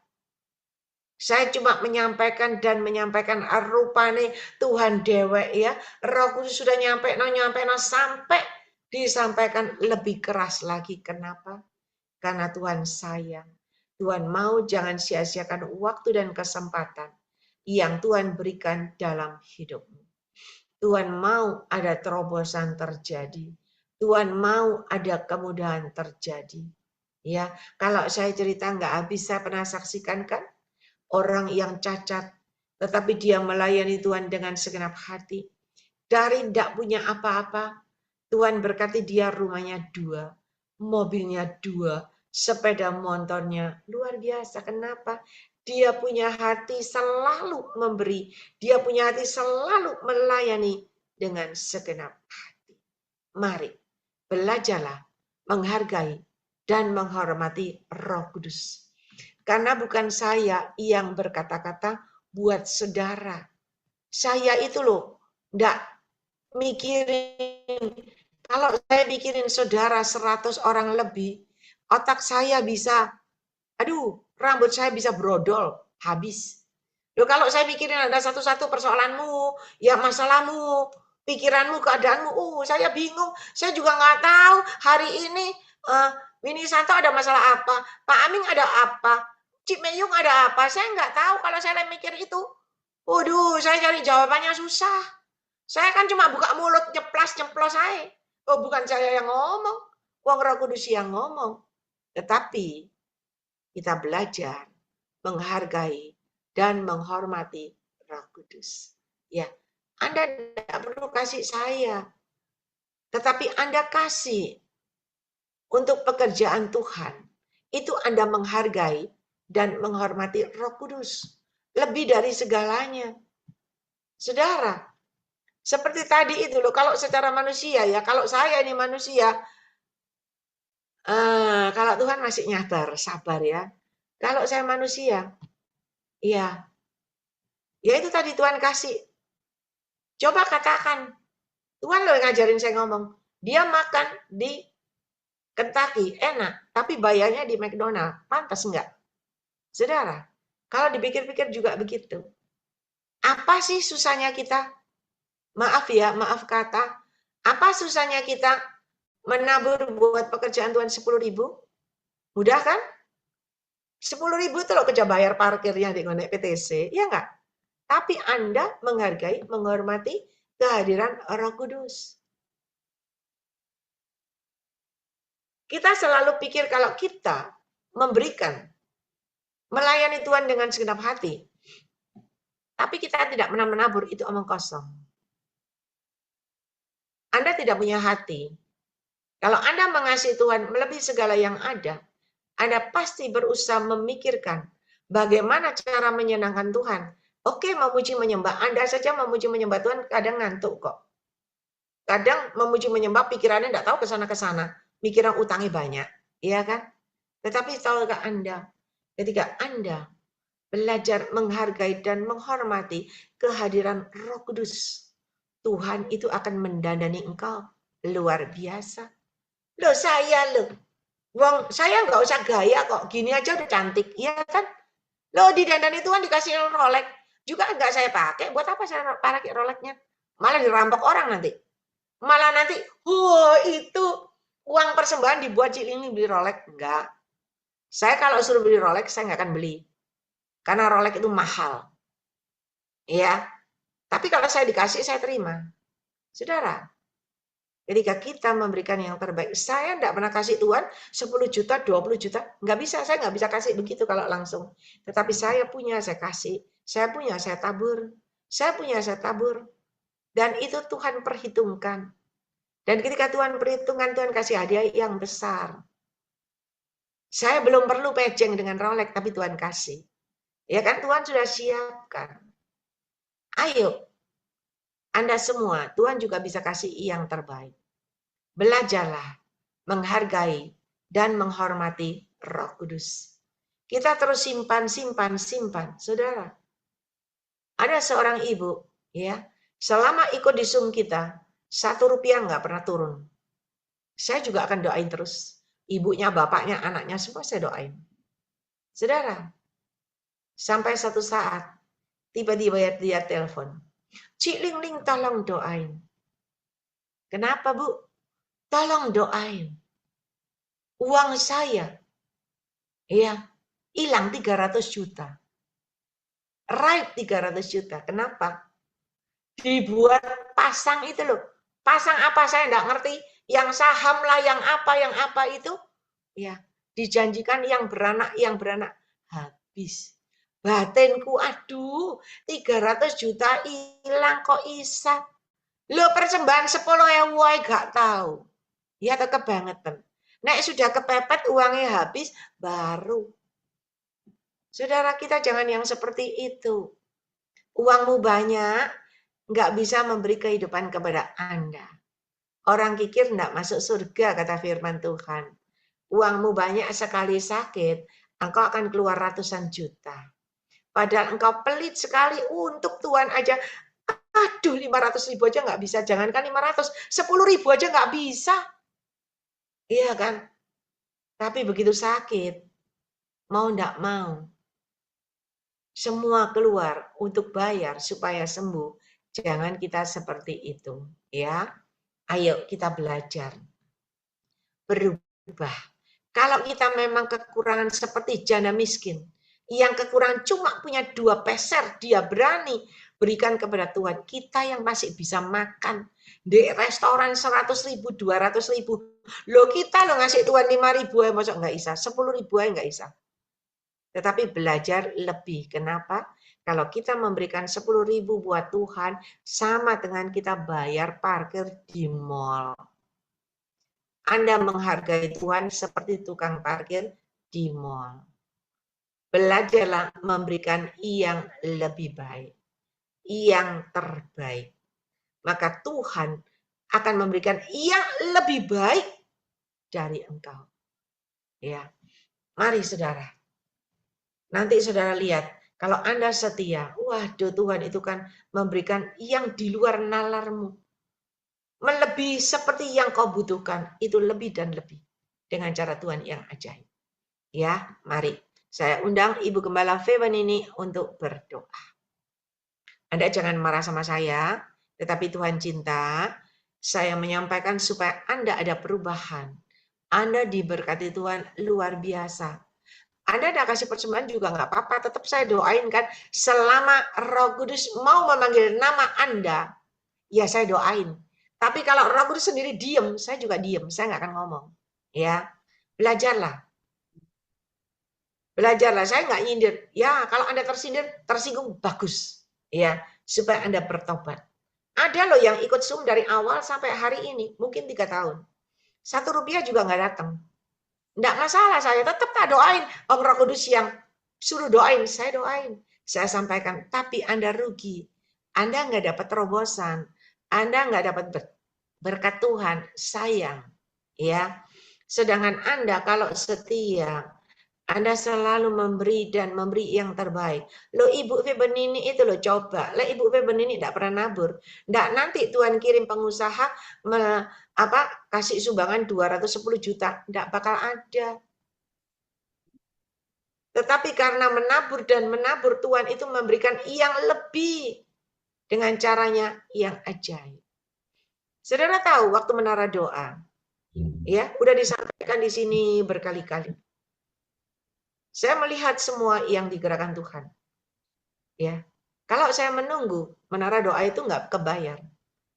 Saya cuma menyampaikan rupane Tuhan dewek ya. Roh Kudus sudah nyampe sampai disampaikan lebih keras lagi. Kenapa? Karena Tuhan sayang. Tuhan mau jangan sia-siakan waktu dan kesempatan yang Tuhan berikan dalam hidupmu. Tuhan mau ada terobosan terjadi. Tuhan mau ada kemudahan terjadi. Ya, kalau saya cerita nggak habis, saya pernah saksikan kan? Orang yang cacat, tetapi dia melayani Tuhan dengan segenap hati. Dari tidak punya apa-apa, Tuhan berkati dia rumahnya 2, mobilnya 2, sepeda motornya. Luar biasa. Kenapa? Dia punya hati selalu memberi. Dia punya hati selalu melayani dengan segenap hati. Mari, belajarlah menghargai dan menghormati Roh Kudus. Karena bukan saya yang berkata-kata buat saudara. Saya itu loh, enggak mikirin. Kalau saya mikirin saudara 100 orang lebih, otak saya bisa, aduh, rambut saya bisa brodol, habis. Loh, kalau saya mikirin ada satu-satu persoalanmu, ya masalahmu, pikiranmu, keadaanmu, saya bingung. Saya juga nggak tahu hari ini Winnie Santo ada masalah apa, Pak Aming ada apa, Cik Meyung ada apa. Saya nggak tahu kalau saya mikir itu. Waduh, saya cari jawabannya susah. Saya kan cuma buka mulut nyeplos saya. Oh, bukan saya yang ngomong. Wong Roh Kudus yang ngomong. Tetapi kita belajar menghargai dan menghormati Roh Kudus. Ya, Anda tidak perlu kasih saya, tetapi Anda kasih untuk pekerjaan Tuhan. Itu Anda menghargai dan menghormati Roh Kudus lebih dari segalanya. Saudara, seperti tadi itu loh, kalau secara manusia ya, kalau saya ini manusia, kalau Tuhan masih nyabar, sabar ya. Kalau saya manusia, ya itu tadi Tuhan kasih. Coba katakan, Tuhan loh yang ngajarin saya ngomong. Dia makan di Kentucky, enak, tapi bayarnya di McDonald, pantas enggak? Saudara, kalau dipikir-pikir juga begitu. Apa sih susahnya kita? Maaf ya, maaf kata. Apa susahnya kita menabur buat pekerjaan Tuhan 10.000? Mudah kan? 10.000 itu loh kerja bayar parkirnya di naik PTC, ya enggak? Tapi Anda menghargai, menghormati kehadiran Roh Kudus. Kita selalu pikir kalau kita memberikan, melayani Tuhan dengan segenap hati, tapi kita tidak pernah menabur, itu omong kosong. Anda tidak punya hati. Kalau Anda mengasihi Tuhan melebihi segala yang ada, Anda pasti berusaha memikirkan bagaimana cara menyenangkan Tuhan. Oke, memuji menyembah. Anda saja memuji menyembah Tuhan kadang ngantuk kok. Kadang memuji menyembah pikirannya tidak tahu kesana-kesana. Mikiran utangnya banyak. Iya kan? Tetapi tahukah Anda, ketika Anda belajar menghargai dan menghormati kehadiran Roh Kudus, Tuhan itu akan mendandani engkau luar biasa. Loh saya loh, wong saya nggak usah gaya kok, gini aja udah cantik, iya kan? Loh didandani Tuhan dikasih Rolex, juga nggak saya pakai. Buat apa saya pakai Rolexnya? Malah dirampok orang nanti. Malah nanti, itu uang persembahan dibuat Cilingi beli Rolex. Enggak. Saya kalau suruh beli Rolex, saya nggak akan beli. Karena Rolex itu mahal. Ya. Tapi kalau saya dikasih, saya terima. Saudara, ketika kita memberikan yang terbaik, saya tidak pernah kasih Tuhan 10 juta, 20 juta. Nggak bisa, saya nggak bisa kasih begitu kalau langsung. Tetapi saya punya, saya kasih. Saya punya, saya tabur. Saya punya, saya tabur. Dan itu Tuhan perhitungkan. Dan ketika Tuhan perhitungkan, Tuhan kasih hadiah yang besar. Saya belum perlu pejeng dengan Rolex, tapi Tuhan kasih. Ya kan, Tuhan sudah siapkan. Ayo, Anda semua, Tuhan juga bisa kasih yang terbaik. Belajarlah menghargai dan menghormati Roh Kudus. Kita terus simpan. Saudara, ada seorang ibu, ya, selama ikut di Zoom kita, 1 rupiah nggak pernah turun. Saya juga akan doain terus. Ibunya, bapaknya, anaknya, semua saya doain. Saudara, sampai satu saat, tiba-tiba dia telepon. Cik Ling Ling tolong doain. Kenapa Bu? Tolong doain. Uang saya, ya, hilang 300 juta. Right 300 juta. Kenapa? Dibuat pasang itu loh. Pasang apa saya enggak ngerti. Yang saham lah, yang apa itu. Ya, dijanjikan yang beranak. Habis. Batinku, aduh, 300 juta hilang kok isa. Lo persembahan 10.000 gak tahu. Ya tetap kebangetan. Nek sudah kepepet uangnya habis, baru. Saudara kita jangan yang seperti itu. Uangmu banyak, nggak bisa memberi kehidupan kepada Anda. Orang kikir nggak masuk surga, kata firman Tuhan. Uangmu banyak sekali sakit, engkau akan keluar ratusan juta. Padahal engkau pelit sekali untuk Tuhan aja. Aduh, 500.000 aja nggak bisa. Jangankan 500, 10.000 aja nggak bisa. Iya kan? Tapi begitu sakit, mau enggak mau, semua keluar untuk bayar supaya sembuh. Jangan kita seperti itu, ya. Ayo kita belajar, berubah. Kalau kita memang kekurangan seperti janda miskin, yang kekurangan cuma punya 2 peser, dia berani berikan kepada Tuhan. Kita yang masih bisa makan di restoran 100.000, 200.000. Loh kita lo ngasih Tuhan 5.000 ya, masuk nggak bisa, 10.000 ya nggak bisa. Tetapi belajar lebih. Kenapa? Kalau kita memberikan 10.000 buat Tuhan, sama dengan kita bayar parkir di mall. Anda menghargai Tuhan seperti tukang parkir di mall. Belajarlah memberikan yang lebih baik, yang terbaik. Maka Tuhan akan memberikan yang lebih baik dari engkau. Ya, mari saudara. Nanti saudara lihat, kalau Anda setia, waduh Tuhan itu kan memberikan yang di luar nalarmu. Melebihi seperti yang kau butuhkan, itu lebih dan lebih. Dengan cara Tuhan yang ajaib. Ya, mari. Saya undang Ibu Gembala Feban ini untuk berdoa. Anda jangan marah sama saya, tetapi Tuhan cinta. Saya menyampaikan supaya Anda ada perubahan. Anda diberkati Tuhan luar biasa. Anda tidak kasih persembahan juga nggak apa-apa, tetap saya doain kan. Selama Roh Kudus mau memanggil nama Anda, ya saya doain. Tapi kalau Roh Kudus sendiri diem, saya juga diem, saya nggak akan ngomong. Ya, belajarlah. Belajarlah, saya nggak nyindir. Ya, kalau Anda tersindir, tersinggung, bagus. Ya, supaya Anda bertobat. Ada loh yang ikut Zoom dari awal sampai hari ini, mungkin 3 tahun. 1 rupiah juga nggak datang. Nggak masalah, saya tetap tak doain. Om Roh Kudus yang suruh doain, saya doain. Saya sampaikan, tapi Anda rugi. Anda nggak dapat terobosan. Anda nggak dapat berkat Tuhan, sayang. Ya, sedangkan Anda kalau setia, Anda selalu memberi dan memberi yang terbaik. Loh Ibu Febenini itu loh coba. Lah Ibu Febenini tidak pernah nabur. Nggak nanti Tuhan kirim pengusaha kasih sumbangan 210 juta. Nggak bakal ada. Tetapi karena menabur dan menabur, Tuhan itu memberikan yang lebih dengan caranya yang ajaib. Saudara tahu waktu menara doa, ya udah disampaikan di sini berkali-kali. Saya melihat semua yang digerakkan Tuhan. Ya, kalau saya menunggu, menara doa itu nggak kebayar.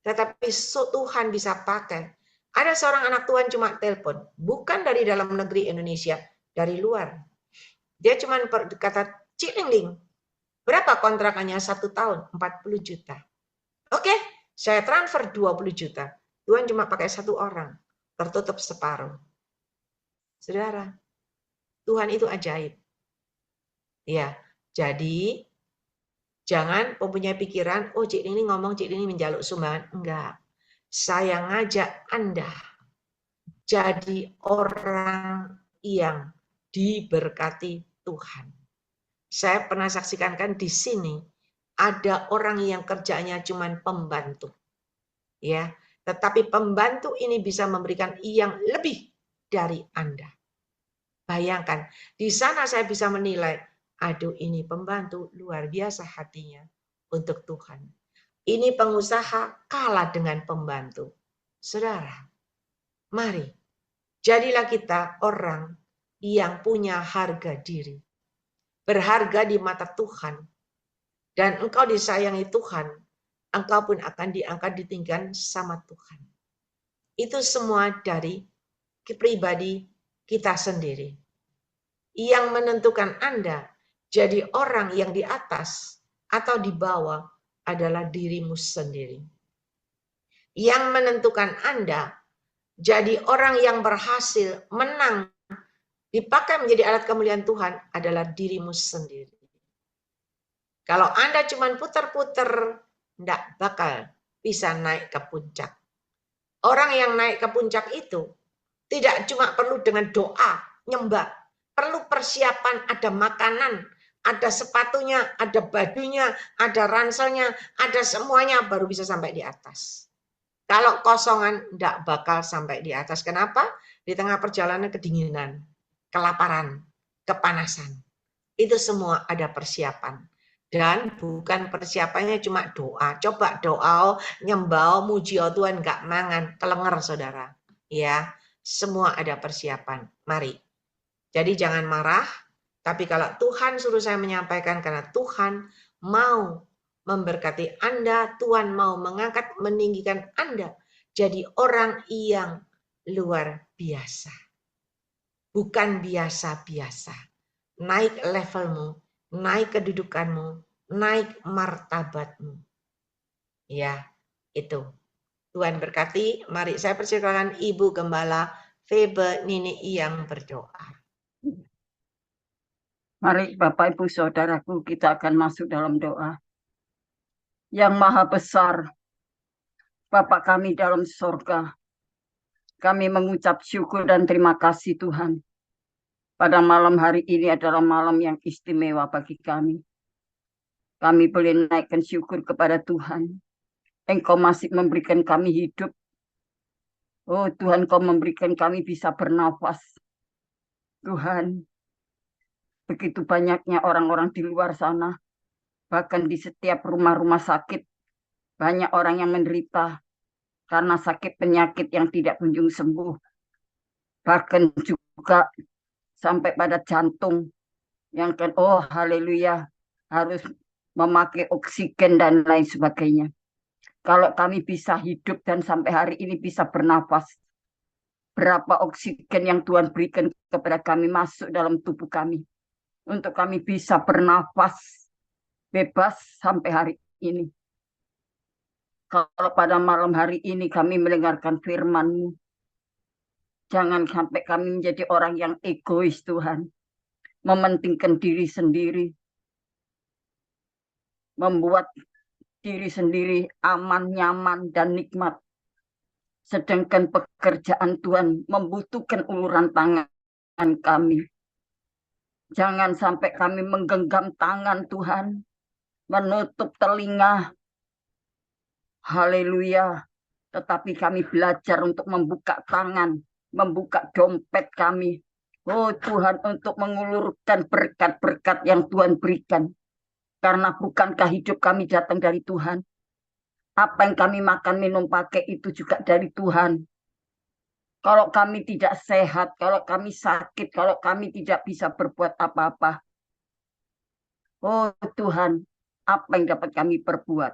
Tetapi Tuhan bisa pakai. Ada seorang anak Tuhan cuma telepon, bukan dari dalam negeri Indonesia, dari luar. Dia cuma berkata, Cik Lingling, berapa kontrakannya 1 tahun? 40 juta. Oke, saya transfer 20 juta. Tuhan cuma pakai 1 orang, tertutup separuh. Saudara, Tuhan itu ajaib. Ya, jadi jangan mempunyai pikiran, oh Cik ini ngomong, Cik ini menjaluk sumbangan. Enggak. Saya ngajak Anda jadi orang yang diberkati Tuhan. Saya pernah saksikan kan di sini ada orang yang kerjanya cuma pembantu. Ya, tetapi pembantu ini bisa memberikan yang lebih dari Anda. Bayangkan, di sana saya bisa menilai, aduh ini pembantu luar biasa hatinya untuk Tuhan. Ini pengusaha kalah dengan pembantu. Saudara, mari jadilah kita orang yang punya harga diri. Berharga di mata Tuhan. Dan engkau disayangi Tuhan, engkau pun akan diangkat ditinggikan sama Tuhan. Itu semua dari pribadi kita sendiri. Yang menentukan Anda jadi orang yang di atas atau di bawah adalah dirimu sendiri. Yang menentukan Anda jadi orang yang berhasil menang dipakai menjadi alat kemuliaan Tuhan adalah dirimu sendiri. Kalau Anda cuma putar-putar, tidak bakal bisa naik ke puncak. Orang yang naik ke puncak itu tidak cuma perlu dengan doa, nyembah. Perlu persiapan, ada makanan, ada sepatunya, ada bajunya, ada ranselnya, ada semuanya baru bisa sampai di atas. Kalau kosongan tidak bakal sampai di atas. Kenapa? Di tengah perjalanan kedinginan, kelaparan, kepanasan. Itu semua ada persiapan. Dan bukan persiapannya cuma doa. Coba doa, nyembah, muji Tuhan, gak mangan, kelenger saudara. Ya, semua ada persiapan. Mari. Jadi jangan marah, tapi kalau Tuhan suruh saya menyampaikan karena Tuhan mau memberkati Anda, Tuhan mau mengangkat, meninggikan Anda jadi orang yang luar biasa. Bukan biasa-biasa. Naik levelmu, naik kedudukanmu, naik martabatmu. Ya, itu. Tuhan berkati. Mari saya persilakan Ibu Gembala Febe Nini yang berdoa. Mari Bapak Ibu Saudaraku, kita akan masuk dalam doa. Yang Maha Besar, Bapa kami dalam sorga, kami mengucap syukur dan terima kasih Tuhan. Pada malam hari ini adalah malam yang istimewa bagi kami. Kami boleh naikkan syukur kepada Tuhan. Engkau masih memberikan kami hidup. Oh Tuhan, Kau memberikan kami bisa bernafas. Tuhan, begitu banyaknya orang-orang di luar sana, bahkan di setiap rumah-rumah sakit, banyak orang yang menderita karena sakit penyakit yang tidak kunjung sembuh. Bahkan juga sampai pada jantung yang kan, oh haleluya, harus memakai oksigen dan lain sebagainya. Kalau kami bisa hidup dan sampai hari ini bisa bernafas, berapa oksigen yang Tuhan berikan kepada kami masuk dalam tubuh kami, untuk kami bisa bernafas bebas sampai hari ini. Kalau pada malam hari ini kami mendengarkan firman-Mu, jangan sampai kami menjadi orang yang egois Tuhan, mementingkan diri sendiri, membuat diri sendiri aman, nyaman, dan nikmat. Sedangkan pekerjaan Tuhan membutuhkan uluran tangan kami. Jangan sampai kami menggenggam tangan Tuhan, menutup telinga. Haleluya. Tetapi kami belajar untuk membuka tangan, membuka dompet kami. Oh Tuhan, untuk mengulurkan berkat-berkat yang Tuhan berikan. Karena bukankah hidup kami datang dari Tuhan? Apa yang kami makan, minum, pakai itu juga dari Tuhan. Kalau kami tidak sehat, kalau kami sakit, kalau kami tidak bisa berbuat apa-apa. Oh Tuhan, apa yang dapat kami perbuat?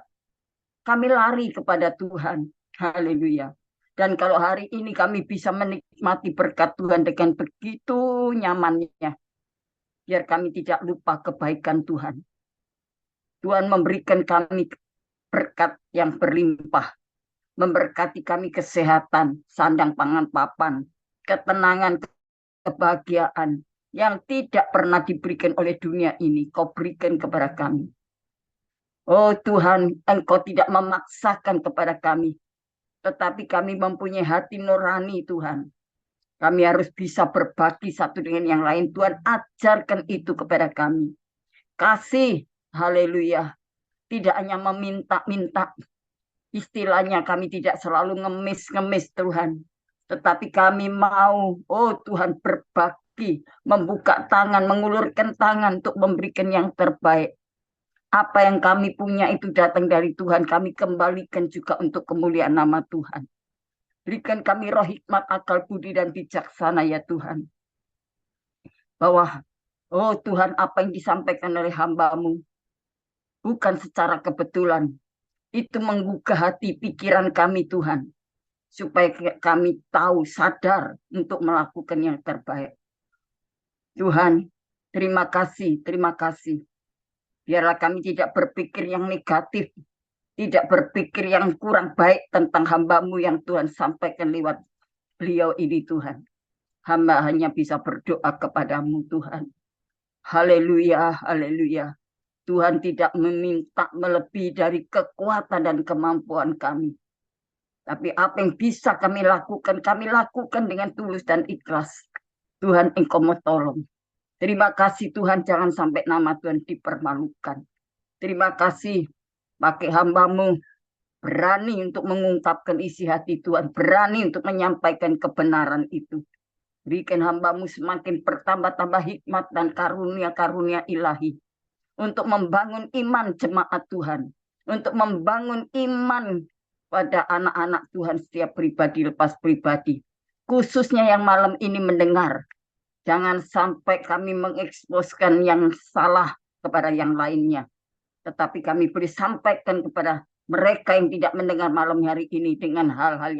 Kami lari kepada Tuhan. Haleluya. Dan kalau hari ini kami bisa menikmati berkat Tuhan dengan begitu nyamannya. Biar kami tidak lupa kebaikan Tuhan. Tuhan memberikan kami berkat yang berlimpah. Memberkati kami kesehatan, sandang pangan papan, ketenangan, kebahagiaan yang tidak pernah diberikan oleh dunia ini. Kau berikan kepada kami. Oh Tuhan, Engkau tidak memaksakan kepada kami. Tetapi kami mempunyai hati nurani Tuhan. Kami harus bisa berbagi satu dengan yang lain. Tuhan ajarkan itu kepada kami. Kasih, haleluya. Tidak hanya meminta-minta. Istilahnya kami tidak selalu ngemis-ngemis Tuhan. Tetapi kami mau, oh Tuhan, berbagi. Membuka tangan, mengulurkan tangan untuk memberikan yang terbaik. Apa yang kami punya itu datang dari Tuhan. Kami kembalikan juga untuk kemuliaan nama Tuhan. Berikan kami roh hikmat, akal budi, dan bijaksana ya Tuhan. Bahwa, oh Tuhan, apa yang disampaikan oleh hamba-Mu bukan secara kebetulan. Itu menggugah hati pikiran kami Tuhan. Supaya kami tahu, sadar untuk melakukan yang terbaik. Tuhan, terima kasih, terima kasih. Biarlah kami tidak berpikir yang negatif. Tidak berpikir yang kurang baik tentang hamba-Mu yang Tuhan sampaikan lewat beliau ini Tuhan. Hamba hanya bisa berdoa kepadamu Tuhan. Haleluya, haleluya. Tuhan tidak meminta melebihi dari kekuatan dan kemampuan kami. Tapi apa yang bisa kami lakukan dengan tulus dan ikhlas. Tuhan, Engkau mau tolong. Terima kasih Tuhan, jangan sampai nama Tuhan dipermalukan. Terima kasih, pakai hamba-Mu berani untuk mengungkapkan isi hati Tuhan, berani untuk menyampaikan kebenaran itu. Berikan hamba-Mu semakin bertambah-tambah hikmat dan karunia-karunia ilahi untuk membangun iman jemaat Tuhan, untuk membangun iman pada anak-anak Tuhan setiap pribadi lepas pribadi, khususnya yang malam ini mendengar. Jangan sampai kami mengeksposkan yang salah kepada yang lainnya, tetapi kami beri sampaikan kepada mereka yang tidak mendengar malam hari ini dengan hal-hal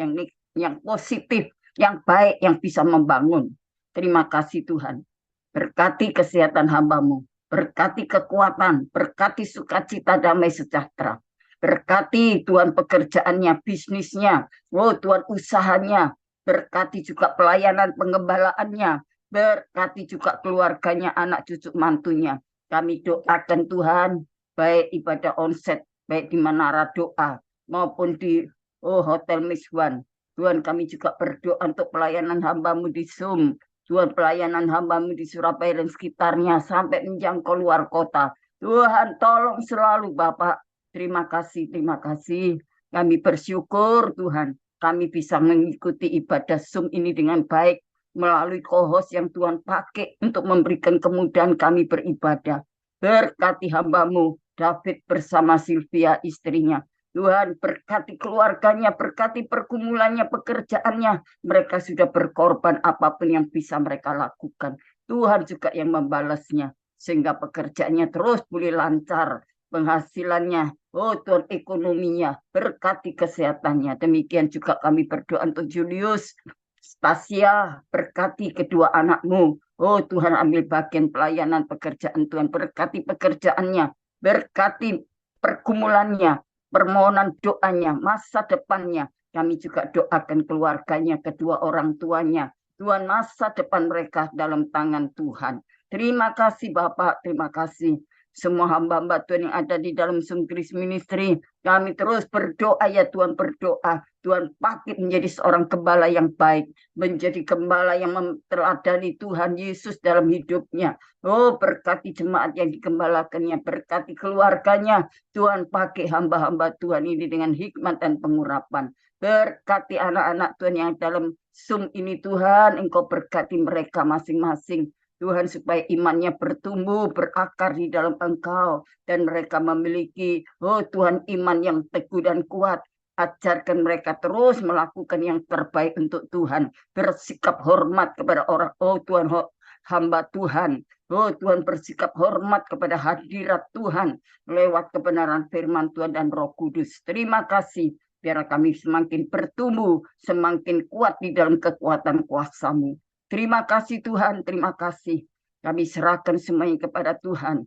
yang positif, yang baik, yang bisa membangun. Terima kasih Tuhan. Berkati kesehatan hamba-Mu, berkati kekuatan, berkati sukacita, damai sejahtera. Berkati Tuhan pekerjaannya, bisnisnya, Tuhan usahanya, berkati juga pelayanan pengembalaannya, berkati juga keluarganya, anak cucu mantunya. Kami doakan Tuhan, baik ibadah onset, baik di Menara Doa, maupun di Hotel Miswan. Tuhan, kami juga berdoa untuk pelayanan hamba-Mu di Zoom. Tuhan, pelayanan hamba-Mu di Surabaya dan sekitarnya sampai menjangkau luar kota. Tuhan, tolong selalu Bapak. Terima kasih, terima kasih. Kami bersyukur Tuhan, kami bisa mengikuti ibadah Zoom ini dengan baik melalui co-host yang Tuhan pakai untuk memberikan kemudahan kami beribadah. Berkati hamba-Mu David bersama Sylvia istrinya. Tuhan, berkati keluarganya, berkati pergumulannya, pekerjaannya. Mereka sudah berkorban apapun yang bisa mereka lakukan. Tuhan juga yang membalasnya. Sehingga pekerjaannya terus boleh lancar. Penghasilannya, Tuhan, ekonominya. Berkati kesehatannya. Demikian juga kami berdoa untuk Julius, Stasia, berkati kedua anak-Mu. Tuhan, ambil bagian pelayanan pekerjaan Tuhan. Berkati pekerjaannya. Berkati pergumulannya. Permohonan doanya, masa depannya. Kami juga doakan keluarganya, kedua orang tuanya. Tuhan, masa depan mereka dalam tangan Tuhan. Terima kasih Bapak, terima kasih. Semua hamba-hamba Tuhan yang ada di dalam Zoom Grace Ministry, kami terus berdoa ya Tuhan, berdoa. Tuhan pakai menjadi seorang gembala yang baik, menjadi gembala yang meneladani Tuhan Yesus dalam hidupnya. Berkati jemaat yang digembalakannya, berkati keluarganya. Tuhan pakai hamba-hamba Tuhan ini dengan hikmat dan pengurapan. Berkati anak-anak Tuhan yang dalam Zoom ini Tuhan, Engkau berkati mereka masing-masing. Tuhan, supaya imannya bertumbuh, berakar di dalam Engkau. Dan mereka memiliki, Tuhan, iman yang teguh dan kuat. Ajarkan mereka terus melakukan yang terbaik untuk Tuhan. Bersikap hormat kepada orang, Tuhan, hamba Tuhan. Tuhan, bersikap hormat kepada hadirat Tuhan. Lewat kebenaran firman Tuhan dan Roh Kudus. Terima kasih. Biar kami semakin bertumbuh, semakin kuat di dalam kekuatan kuasa-Mu. Terima kasih Tuhan, terima kasih. Kami serahkan semuanya kepada Tuhan.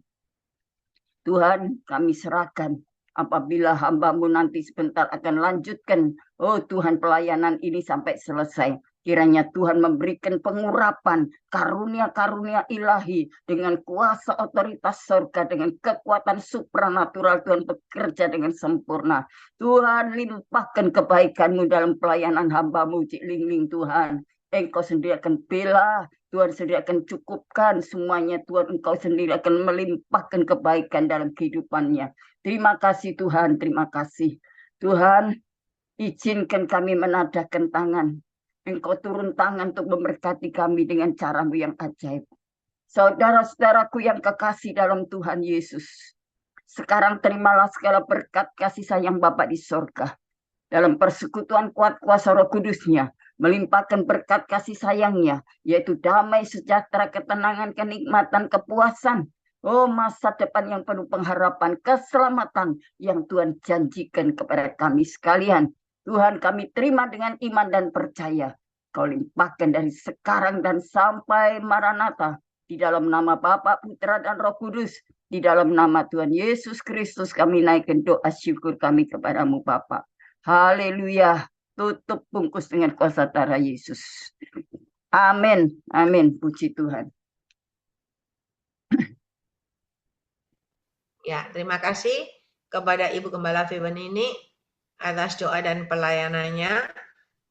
Tuhan, kami serahkan apabila hamba-Mu nanti sebentar akan lanjutkan, Tuhan, pelayanan ini sampai selesai. Kiranya Tuhan memberikan pengurapan, karunia-karunia ilahi dengan kuasa otoritas surga, dengan kekuatan supranatural. Tuhan bekerja dengan sempurna. Tuhan, limpahkan kebaikan-Mu dalam pelayanan hamba-Mu, Cik Ling Tuhan. Engkau sendiri akan bela, Tuhan sendiri akan cukupkan semuanya. Tuhan, Engkau sendiri akan melimpahkan kebaikan dalam kehidupannya. Terima kasih Tuhan, terima kasih. Tuhan, izinkan kami menadahkan tangan. Engkau turun tangan untuk memberkati kami dengan cara-Mu yang ajaib. Saudara-saudaraku yang kekasih dalam Tuhan Yesus, sekarang terimalah segala berkat kasih sayang Bapa di sorga. Dalam persekutuan kuat kuasa Roh Kudus-Nya, melimpahkan berkat kasih sayangnya, yaitu damai, sejahtera, ketenangan, kenikmatan, kepuasan, masa depan yang penuh pengharapan, keselamatan yang Tuhan janjikan kepada kami sekalian. Tuhan, kami terima dengan iman dan percaya. Kau limpahkan dari sekarang dan sampai Maranatha, di dalam nama Bapa, Putra, dan Roh Kudus, di dalam nama Tuhan Yesus Kristus, kami naikkan doa syukur kami kepadamu Bapa. Haleluya. Tutup bungkus dengan kuasa darah Yesus. Amin. Amin. Puji Tuhan. Ya, terima kasih kepada Ibu Gembala Fiben ini atas doa dan pelayanannya.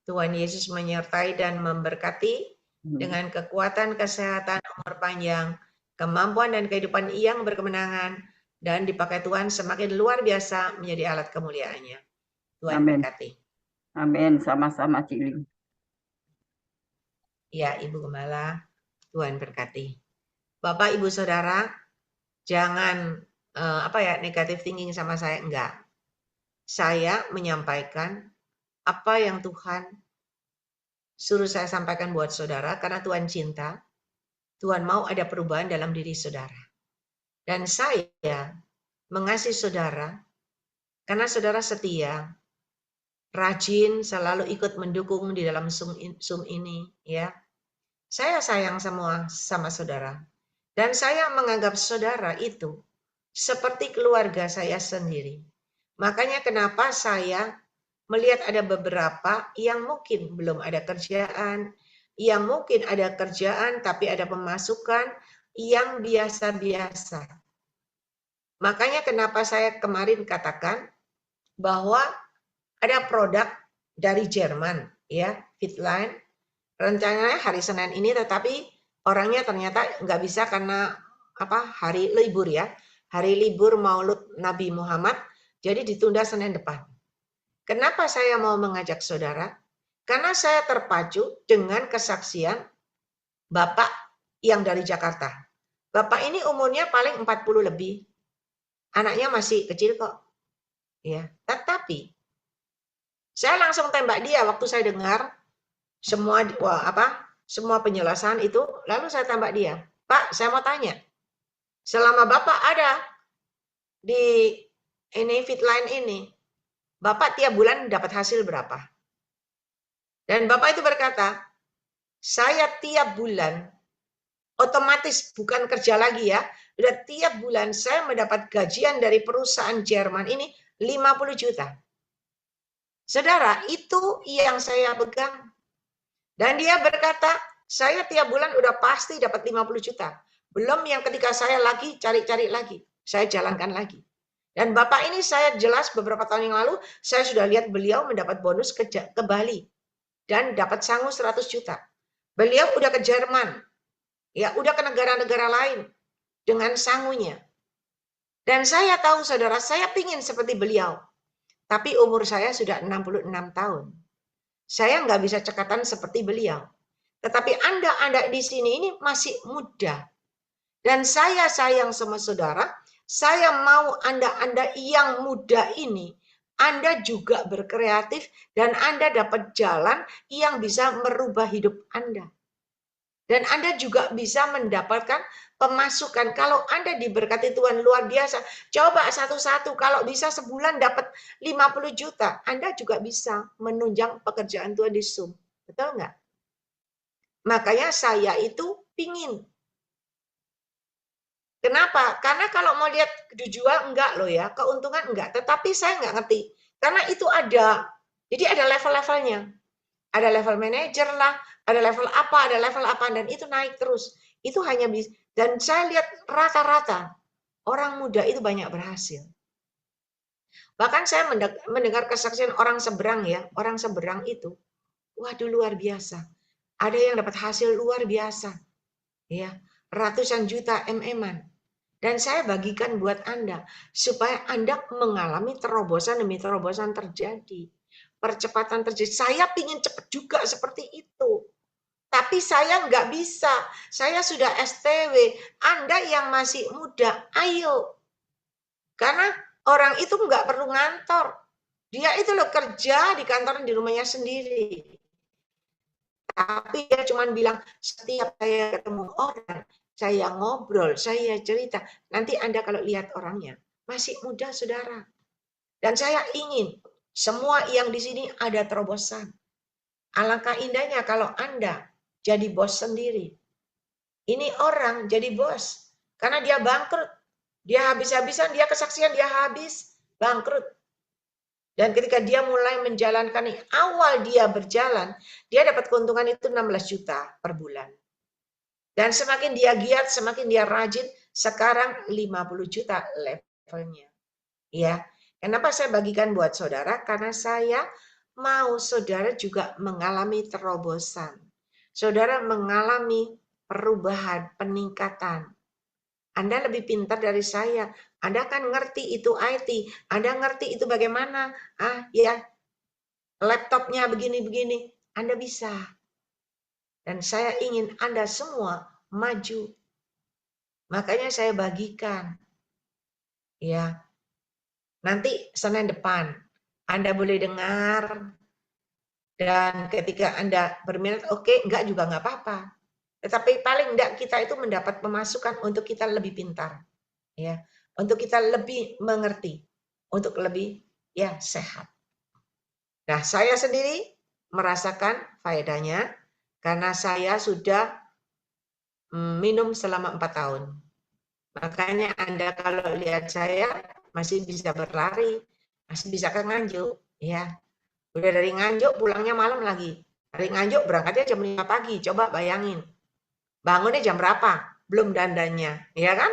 Tuhan Yesus menyertai dan memberkati dengan kekuatan, kesehatan, umur panjang, kemampuan dan kehidupan yang berkemenangan, dan dipakai Tuhan semakin luar biasa menjadi alat kemuliaannya. Tuhan Amin. berkati. Amin. Sama-sama Cik Ling. Ya, Ibu Gembala, Tuhan berkati. Bapak, Ibu, Saudara, jangan negative thinking sama saya, enggak. Saya menyampaikan apa yang Tuhan suruh saya sampaikan buat saudara, karena Tuhan cinta, Tuhan mau ada perubahan dalam diri saudara. Dan saya mengasihi saudara, karena saudara setia, rajin, selalu ikut mendukung di dalam Zoom ini, ya. Saya sayang sama saudara. Dan saya menganggap saudara itu seperti keluarga saya sendiri. Makanya kenapa saya melihat ada beberapa yang mungkin belum ada kerjaan, yang mungkin ada kerjaan tapi ada pemasukan yang biasa-biasa. Makanya kenapa saya kemarin katakan bahwa ada produk dari Jerman, ya, Fitline, rencananya hari Senin ini, tetapi orangnya ternyata nggak bisa karena hari libur, ya, hari libur Maulud Nabi Muhammad, jadi ditunda Senin depan. Kenapa saya mau mengajak saudara? Karena saya terpacu dengan kesaksian Bapak yang dari Jakarta. Bapak ini umurnya paling 40 lebih. Anaknya masih kecil kok. Ya, tetapi saya langsung tembak dia waktu saya dengar semua penjelasan itu, lalu saya tembak dia. Pak, saya mau tanya. Selama Bapak ada di Fitline ini, Bapak tiap bulan dapat hasil berapa? Dan Bapak itu berkata, saya tiap bulan, otomatis bukan kerja lagi ya, udah tiap bulan saya mendapat gajian dari perusahaan Jerman ini 50 juta. Saudara, itu yang saya pegang. Dan dia berkata, saya tiap bulan udah pasti dapat 50 juta. Belum yang ketika saya lagi cari-cari lagi, saya jalankan lagi. Dan Bapak ini saya jelas beberapa tahun yang lalu, saya sudah lihat beliau mendapat bonus ke Bali. Dan dapat sangu 100 juta. Beliau udah ke Jerman. Ya, udah ke negara-negara lain. Dengan sangunya. Dan saya tahu saudara, saya pingin seperti beliau. Tapi umur saya sudah 66 tahun. Saya nggak bisa cekatan seperti beliau. Tetapi Anda di sini ini masih muda. Dan saya sayang sama saudara, saya mau Anda yang muda ini, Anda juga berkreatif dan Anda dapat jalan yang bisa merubah hidup Anda. Dan Anda juga bisa mendapatkan pemasukan. Kalau Anda diberkati Tuhan luar biasa, coba satu-satu, kalau bisa sebulan dapat 50 juta, Anda juga bisa menunjang pekerjaan Tuhan di Zoom. Betul nggak? Makanya saya itu pingin. Kenapa? Karena kalau mau lihat dijual enggak loh ya, keuntungan enggak. Tetapi saya enggak ngerti. Karena itu ada, jadi ada level-levelnya. Ada level manajer lah, ada level apa, dan itu naik terus. Itu hanya bisa, dan saya lihat rata-rata orang muda itu banyak berhasil. Bahkan saya mendengar kesaksian orang seberang ya, orang seberang itu, waduh luar biasa. Ada yang dapat hasil luar biasa. Ya, ratusan juta MM-an. Dan saya bagikan buat Anda supaya Anda mengalami terobosan demi terobosan terjadi. Percepatan terjadi. Saya ingin cepat juga seperti itu. Tapi saya nggak bisa. Saya sudah STW. Anda yang masih muda, ayo. Karena orang itu nggak perlu ngantor. Dia itu loh kerja di kantor di rumahnya sendiri. Tapi dia cuma bilang, setiap saya ketemu orang, saya ngobrol, saya cerita. Nanti Anda kalau lihat orangnya, masih muda saudara. Dan saya ingin semua yang di sini ada terobosan. Alangkah indahnya kalau Anda jadi bos sendiri. Ini orang jadi bos. Karena dia bangkrut. Dia habis-habisan, dia kesaksian, dia habis. Bangkrut. Dan ketika dia mulai menjalankan, awal dia berjalan, dia dapat keuntungan itu 16 juta per bulan. Dan semakin dia giat, semakin dia rajin, sekarang 50 juta levelnya. Ya, kenapa saya bagikan buat saudara? Karena saya mau saudara juga mengalami terobosan. Saudara mengalami perubahan, peningkatan. Anda lebih pintar dari saya. Anda kan ngerti itu IT. Anda ngerti itu bagaimana. Ya, laptopnya begini-begini. Anda bisa. Dan saya ingin Anda semua maju. Makanya saya bagikan. Ya, nanti Senin depan Anda boleh dengar, dan ketika Anda berminat, oke, enggak juga enggak apa-apa. Tetapi paling enggak kita itu mendapat pemasukan untuk kita lebih pintar. Ya, untuk kita lebih mengerti, untuk lebih ya sehat. Nah, saya sendiri merasakan faedahnya karena saya sudah minum selama 4 tahun. Makanya Anda kalau lihat saya masih bisa berlari, masih bisa ke Nganjuk, ya. Udah dari Nganjuk pulangnya malam lagi. Dari Nganjuk berangkatnya jam 5 pagi, coba bayangin. Bangunnya jam berapa? Belum dandannya, ya kan?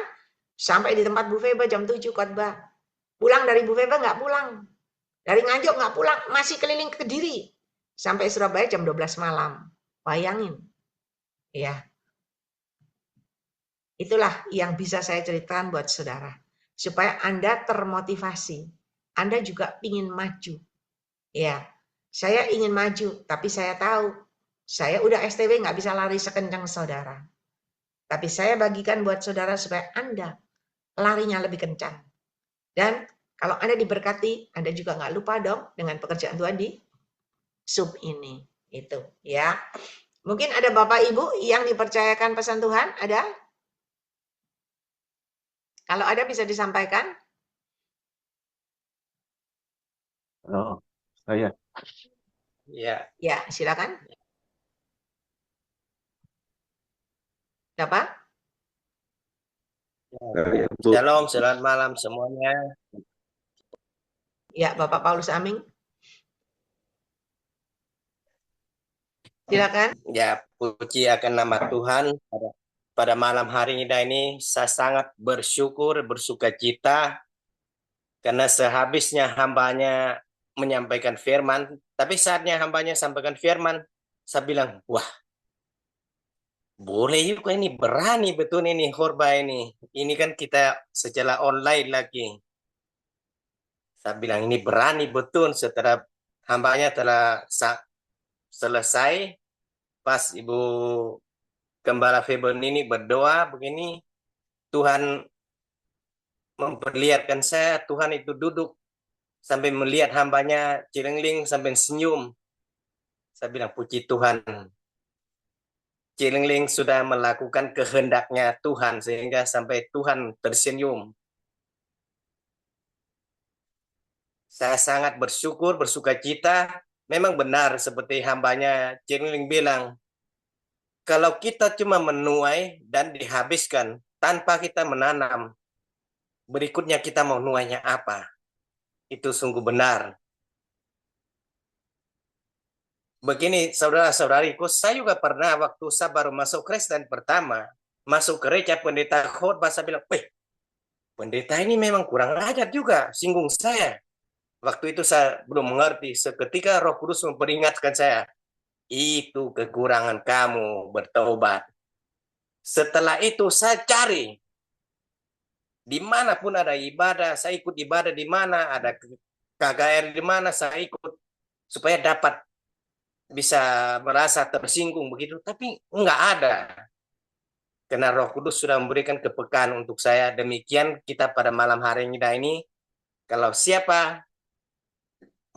Sampai di tempat Bu Feba jam 7 khotbah. Pulang dari Bu Feba nggak pulang. Dari Nganjuk nggak pulang, masih keliling ke Kediri. Sampai Surabaya jam 12 malam. Bayangin. Ya, itulah yang bisa saya ceritakan buat saudara. Supaya Anda termotivasi. Anda juga ingin maju. Ya, saya ingin maju, tapi saya tahu saya udah STW nggak bisa lari sekencang saudara. Tapi saya bagikan buat saudara supaya Anda larinya lebih kencang. Dan kalau Anda diberkati, Anda juga nggak lupa dong dengan pekerjaan Tuhan di sub ini. Itu ya. Mungkin ada Bapak Ibu yang dipercayakan pesan Tuhan, ada? Kalau ada bisa disampaikan? Oh, saya. Ya, Ya, silakan. Siapa? shalom, selamat malam semuanya. Ya, Bapak Paulus Aming. Silakan. Ya, puji akan nama Tuhan. Pada malam hari ini saya sangat bersyukur, bersukacita karena sehabisnya hambanya menyampaikan firman, tapi saatnya hambanya sampaikan firman, saya bilang, wah, boleh juga ini, berani betul ini khotbah ini. Ini kan kita secara online lagi. Saya bilang ini berani betul setelah hambanya telah selesai. Pas Ibu Gembala Feben ini berdoa begini, Tuhan memperlihatkan saya, Tuhan itu duduk sampai melihat hambanya Cilengling sampai senyum. Saya bilang puji Tuhan. Cilengling sudah melakukan kehendaknya Tuhan sehingga sampai Tuhan tersenyum. Saya sangat bersyukur, bersukacita. Memang benar seperti hambanya Cilengling bilang, kalau kita cuma menuai dan dihabiskan tanpa kita menanam, berikutnya kita mau nuainya apa? Itu sungguh benar. Begini, saudara-saudariku, saya juga pernah waktu saya baru masuk Kristen pertama, masuk gereja pendeta khotbah, saya bilang, pendeta ini memang kurang ajar juga, singgung saya. Waktu itu saya belum mengerti, seketika Roh Kudus memperingatkan saya, itu kekurangan kamu, bertobat. Setelah itu saya cari, dimanapun ada ibadah, saya ikut ibadah di mana, ada KKR di mana, saya ikut, supaya dapat bisa merasa tersinggung begitu, tapi enggak ada. Karena Roh Kudus sudah memberikan kepekaan untuk saya. Demikian kita pada malam hari ini, kalau siapa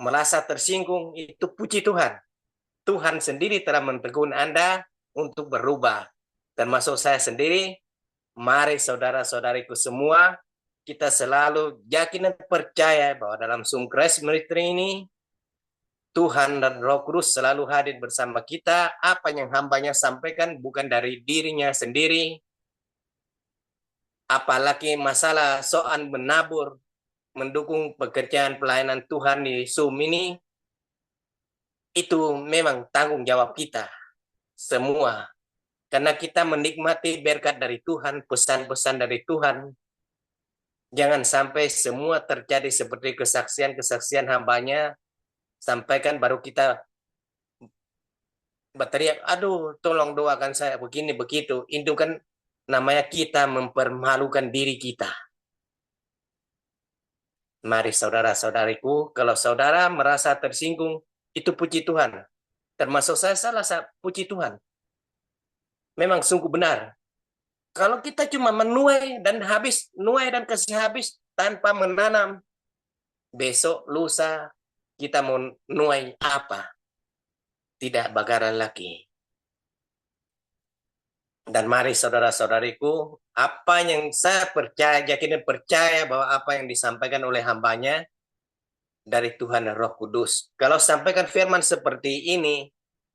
merasa tersinggung, itu puji Tuhan. Tuhan sendiri telah mentegur Anda untuk berubah. Termasuk saya sendiri, mari saudara-saudariku semua, kita selalu yakin dan percaya bahwa dalam Sumkres Ministry ini, Tuhan dan Roh Kudus selalu hadir bersama kita. Apa yang hambanya sampaikan bukan dari dirinya sendiri. Apalagi masalah soal menabur, mendukung pekerjaan pelayanan Tuhan di Zoom ini, itu memang tanggung jawab kita semua. Karena kita menikmati berkat dari Tuhan, pesan-pesan dari Tuhan. Jangan sampai semua terjadi seperti kesaksian-kesaksian hambanya, sampaikan baru kita berteriak, aduh tolong doakan saya begini begitu. Itu kan namanya kita mempermalukan diri kita. Mari saudara-saudariku, kalau saudara merasa tersinggung, itu puji Tuhan. Termasuk saya salah, puji Tuhan. memang sungguh benar. Kalau kita cuma menuai dan habis, nuai dan kasih habis tanpa menanam, besok lusa kita mau nuai apa? Tidak bakaran lagi. Dan mari saudara-saudariku, apa yang saya percaya, yakin dan percaya bahwa apa yang disampaikan oleh hambanya dari Tuhan dan Roh Kudus. Kalau sampaikan firman seperti ini,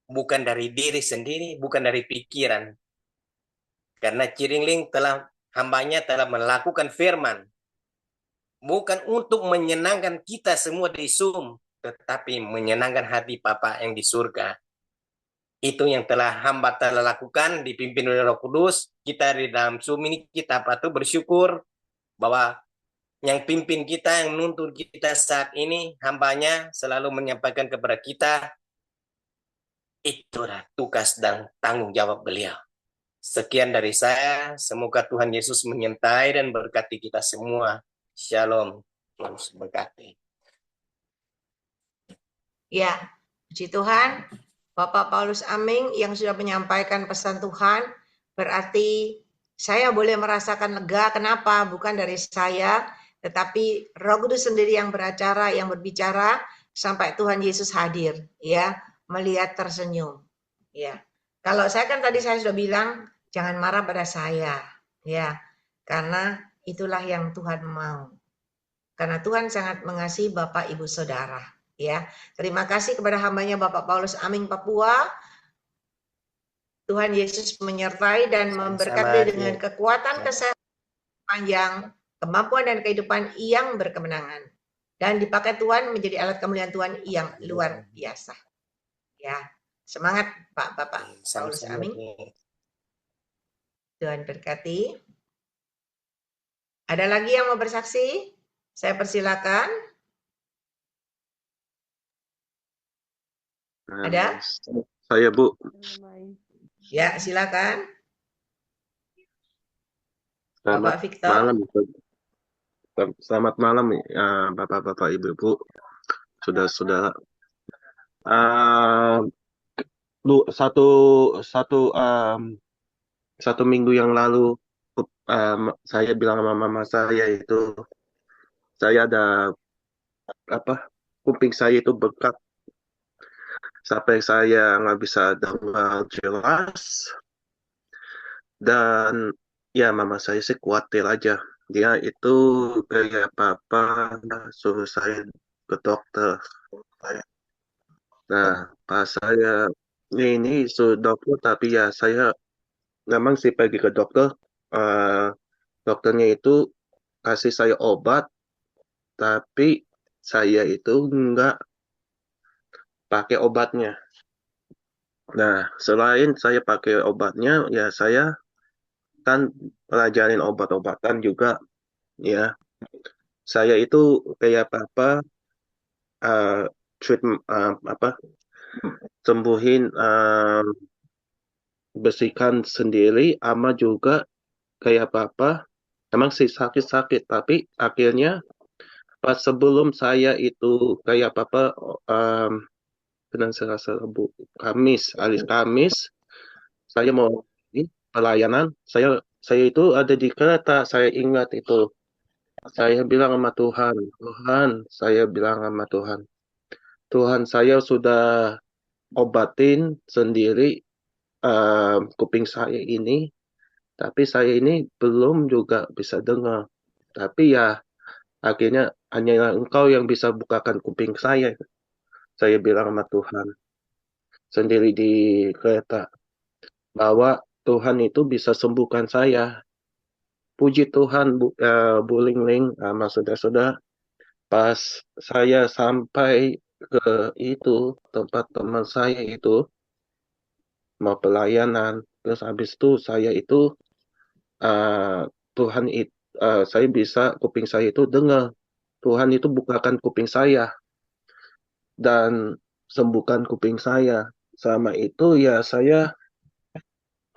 bukan dari diri sendiri, bukan dari pikiran. Karena Ciringling hambanya telah melakukan firman. Bukan untuk menyenangkan kita semua di Zoom, tetapi menyenangkan hati Bapa yang di surga. Itu yang hamba telah lakukan, dipimpin oleh Roh Kudus. Kita di dalam Zoom ini kita patut bersyukur bahwa yang pimpin kita, yang nuntun kita saat ini, hambanya selalu menyampaikan kepada kita, itulah tugas dan tanggung jawab beliau. Sekian dari saya, semoga Tuhan Yesus menyertai dan berkati kita semua. Shalom, Tuhan berkati. Ya, puji Tuhan. Bapak Paulus Aming yang sudah menyampaikan pesan Tuhan, berarti saya boleh merasakan lega. Kenapa? Bukan dari saya, tetapi Roh Kudus sendiri yang beracara, yang berbicara sampai Tuhan Yesus hadir, ya, melihat tersenyum. Ya. Kalau saya kan tadi saya sudah bilang jangan marah pada saya, ya. Karena itulah yang Tuhan mau. Karena Tuhan sangat mengasihi Bapak Ibu Saudara. Ya, terima kasih kepada hambanya Bapak Paulus Aming Papua. Tuhan Yesus menyertai dan memberkati dengan kekuatan kesehatan panjang, kemampuan dan kehidupan yang berkemenangan. Dan dipakai Tuhan menjadi alat kemuliaan Tuhan yang luar biasa. Ya, semangat Pak Bapak Paulus Aming. Tuhan berkati. Ada lagi yang mau bersaksi? Saya persilakan. Ada? Saya, Bu. Ya, silakan. Selamat Bapak Victor. malam. Selamat malam, Bapak-bapak, Ibu-ibu. Sudah. Satu minggu yang lalu, saya bilang sama mama saya itu, saya ada kuping saya itu bengkak. Sampai saya nggak bisa dengar jelas. Dan ya mama saya sih khawatir aja. Dia itu kayak papa suruh saya ke dokter. Nah, pas saya ini suruh dokter, tapi ya saya memang sih pergi ke dokter. Dokternya itu kasih saya obat, tapi saya itu nggak pakai obatnya. Nah, selain saya pakai obatnya, ya saya kan pelajarin obat-obatan juga, ya. Saya itu kayak sembuhin, bersihkan sendiri, ama juga kayak emang sih sakit-sakit, tapi akhirnya pas sebelum saya itu kayak hari Kamis, saya mau pelayanan, saya itu ada di kereta, saya ingat itu. Saya bilang sama Tuhan, saya bilang sama Tuhan saya sudah obatin sendiri kuping saya ini, tapi saya ini belum juga bisa dengar. Tapi ya akhirnya hanya Engkau yang bisa bukakan kuping saya. Saya bilang sama Tuhan sendiri di kereta bahwa Tuhan itu bisa sembuhkan saya. Puji Tuhan, Bu Lingling, sama saudara-saudara, pas saya sampai ke itu tempat teman saya itu mau pelayanan, terus habis itu saya itu saya bisa kuping saya itu dengar. Tuhan itu bukakan kuping saya dan sembuhkan kuping saya. Sama itu ya saya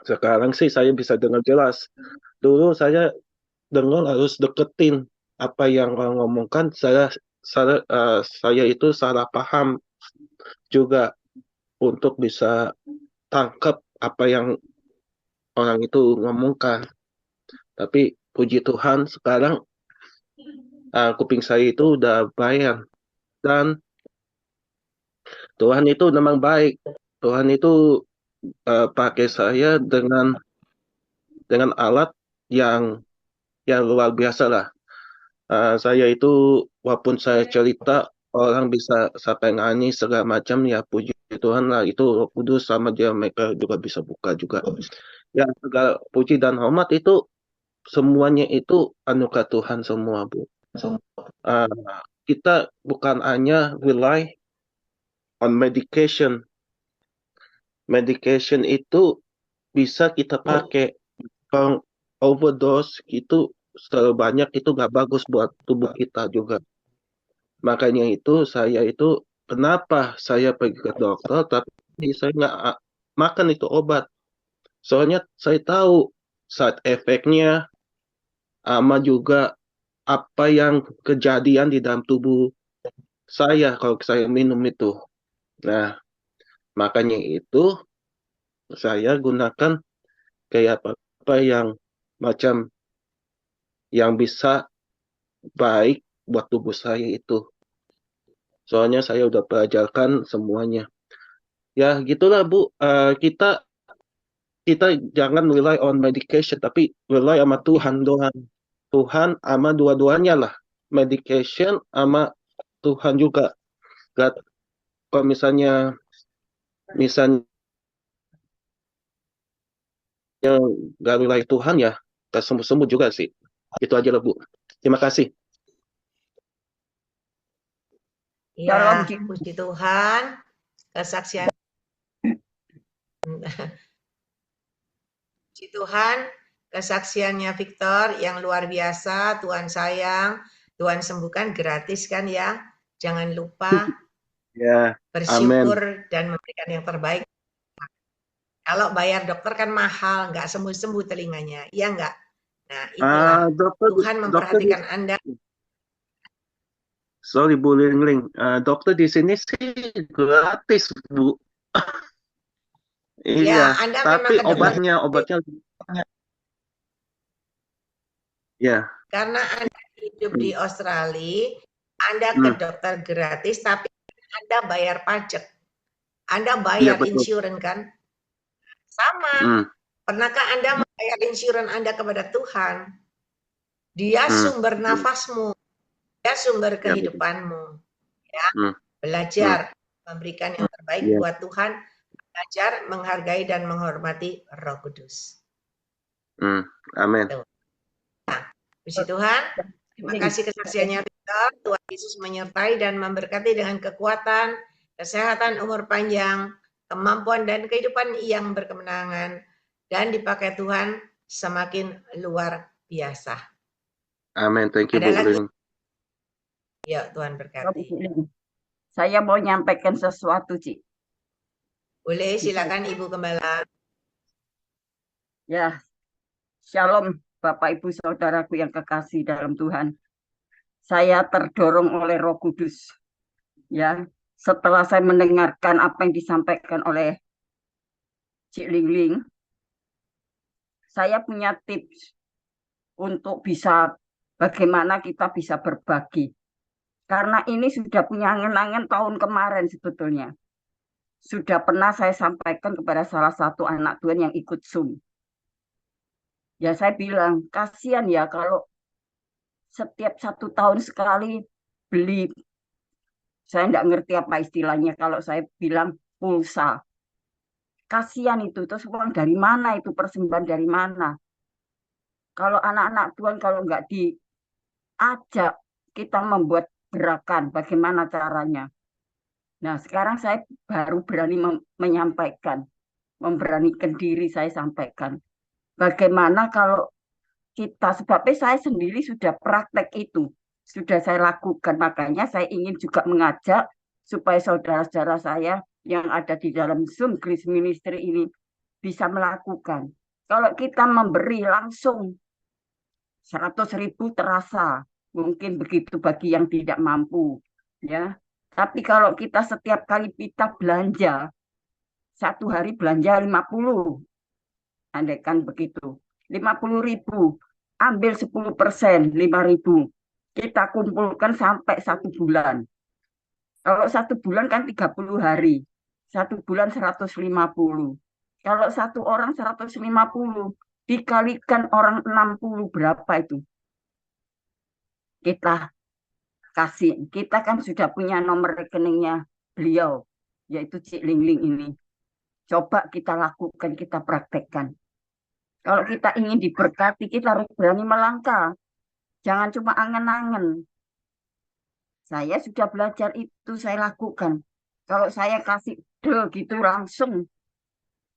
sekarang sih saya bisa dengar jelas. Dulu saya dengar harus deketin apa yang orang ngomongkan, saya itu salah paham juga untuk bisa tangkap apa yang orang itu ngomongkan. Tapi puji Tuhan sekarang kuping saya itu udah bayar. Dan Tuhan itu memang baik. Tuhan itu pakai saya dengan alat yang luar biasa lah. Saya itu walaupun saya cerita orang bisa sampai nangis segala macam, ya puji Tuhan lah, itu Roh Kudus sama dia, mereka juga bisa buka juga. Ya segala puji dan hormat itu semuanya itu anugerah Tuhan semua, Bu. Uh, kita bukan hanya rely on medication. Medication itu bisa kita pakai. Kalau overdose itu terlalu banyak, itu nggak bagus buat tubuh kita juga. Makanya itu saya itu kenapa saya pergi ke dokter tapi saya nggak makan itu obat. Soalnya saya tahu side effect-nya sama juga apa yang kejadian di dalam tubuh saya kalau saya minum itu. Nah, makanya itu saya gunakan kayak apa yang macam yang bisa baik buat tubuh saya itu. Soalnya saya udah pelajarkan semuanya. Ya gitulah Bu. Kita jangan rely on medication, tapi rely sama Tuhan doang. Tuhan sama dua-duanya lah. Medication sama Tuhan juga. Kalau misalnya nggak rely Tuhan, ya nggak sembuh-sembuh juga sih. Itu aja lah Bu. Terima kasih. Ya, puji Tuhan, kesaksian. Puji Tuhan, kesaksiannya Victor yang luar biasa. Tuhan sayang, Tuhan sembuhkan gratis kan ya. Jangan lupa Ya, bersyukur amen. dan memberikan yang terbaik. Kalau bayar dokter kan mahal, nggak sembuh-sembuh telinganya, iya nggak? Nah, itulah Tuhan memperhatikan Anda. Sorry Bu Lingling, dokter di sini sih gratis Bu. Iya, Anda tapi memang obatnya ya. Karena Anda hidup di Australia, Anda ke dokter gratis, tapi Anda bayar pajak. Anda bayar insurans kan? Sama. Pernahkah Anda membayar insurans Anda kepada Tuhan? Dia sumber nafasmu. Dia sumber kehidupanmu. Ya, belajar memberikan yang terbaik buat Tuhan, belajar menghargai dan menghormati Roh Kudus. Amin. Nah, puji Tuhan. Terima kasih kesaksiannya Victor. Tuhan Yesus menyertai dan memberkati dengan kekuatan, kesehatan, umur panjang, kemampuan dan kehidupan yang berkemenangan, dan dipakai Tuhan semakin luar biasa. Amin. Thank you, Bu Lingling. Ya, Tuhan berkati. Saya mau nyampaikan sesuatu, Ci. Boleh, silakan Ibu Gembala. Ya, Shalom Bapak Ibu Saudaraku yang kekasih dalam Tuhan. Saya terdorong oleh Roh Kudus. Ya, setelah saya mendengarkan apa yang disampaikan oleh Cik Lingling, saya punya tips untuk bisa bagaimana kita bisa berbagi. Karena ini sudah punya angen-angen tahun kemarin sebetulnya. Sudah pernah saya sampaikan kepada salah satu anak Tuhan yang ikut Zoom. Ya saya bilang, kasihan ya kalau setiap 1 tahun sekali beli, saya enggak ngerti apa istilahnya kalau saya bilang pulsa. Kasihan itu, terus uang dari mana itu, persembahan dari mana? Kalau anak-anak Tuhan kalau enggak diajak kita membuat gerakan, bagaimana caranya? Nah, sekarang saya baru berani menyampaikan, memberanikan diri saya sampaikan. Bagaimana kalau kita, sebabnya saya sendiri sudah praktek itu, sudah saya lakukan. Makanya saya ingin juga mengajak supaya saudara-saudara saya yang ada di dalam Zoom Grace Ministry ini bisa melakukan. Kalau kita memberi langsung 100.000 terasa, mungkin begitu bagi yang tidak mampu, ya. Tapi kalau kita setiap kali kita belanja, 1 hari belanja 50, andaikan begitu. 50.000, ambil 10%, 5.000. Kita kumpulkan sampai 1 bulan. Kalau 1 bulan kan 30 hari. 1 bulan 150. Kalau satu orang 150, dikalikan orang 60 berapa itu? Kita kasih. Kita kan sudah punya nomor rekeningnya beliau, yaitu Cik Lingling ini. Coba kita lakukan, kita praktekkan. Kalau kita ingin diberkati, kita harus berani melangkah. Jangan cuma angen-angen. Saya sudah belajar itu, saya lakukan. Kalau saya kasih gitu langsung,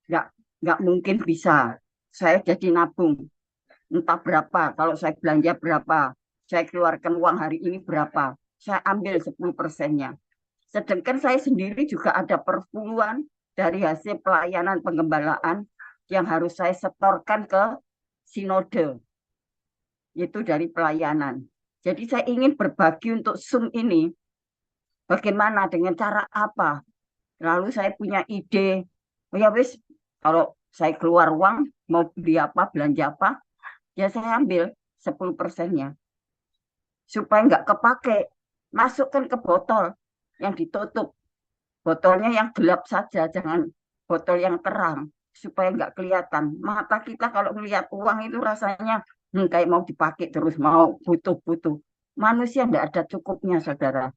nggak mungkin bisa. Saya jadi nabung. Entah berapa, kalau saya belanja berapa, saya keluarkan uang hari ini berapa, saya ambil 10%-nya. Sedangkan saya sendiri juga ada perpuluhan dari hasil pelayanan pengembalaan yang harus saya setorkan ke sinode, itu dari pelayanan. Jadi saya ingin berbagi untuk Zoom ini, bagaimana, dengan cara apa. Lalu saya punya ide, oh ya wis, kalau saya keluar uang, mau beli apa, belanja apa, ya saya ambil 10%-nya. Supaya nggak kepake, masukkan ke botol yang ditutup. Botolnya yang gelap saja, jangan botol yang terang, supaya nggak kelihatan. Mata kita kalau melihat uang itu rasanya kayak mau dipakai terus, mau butuh-butuh. Manusia nggak ada cukupnya, saudara.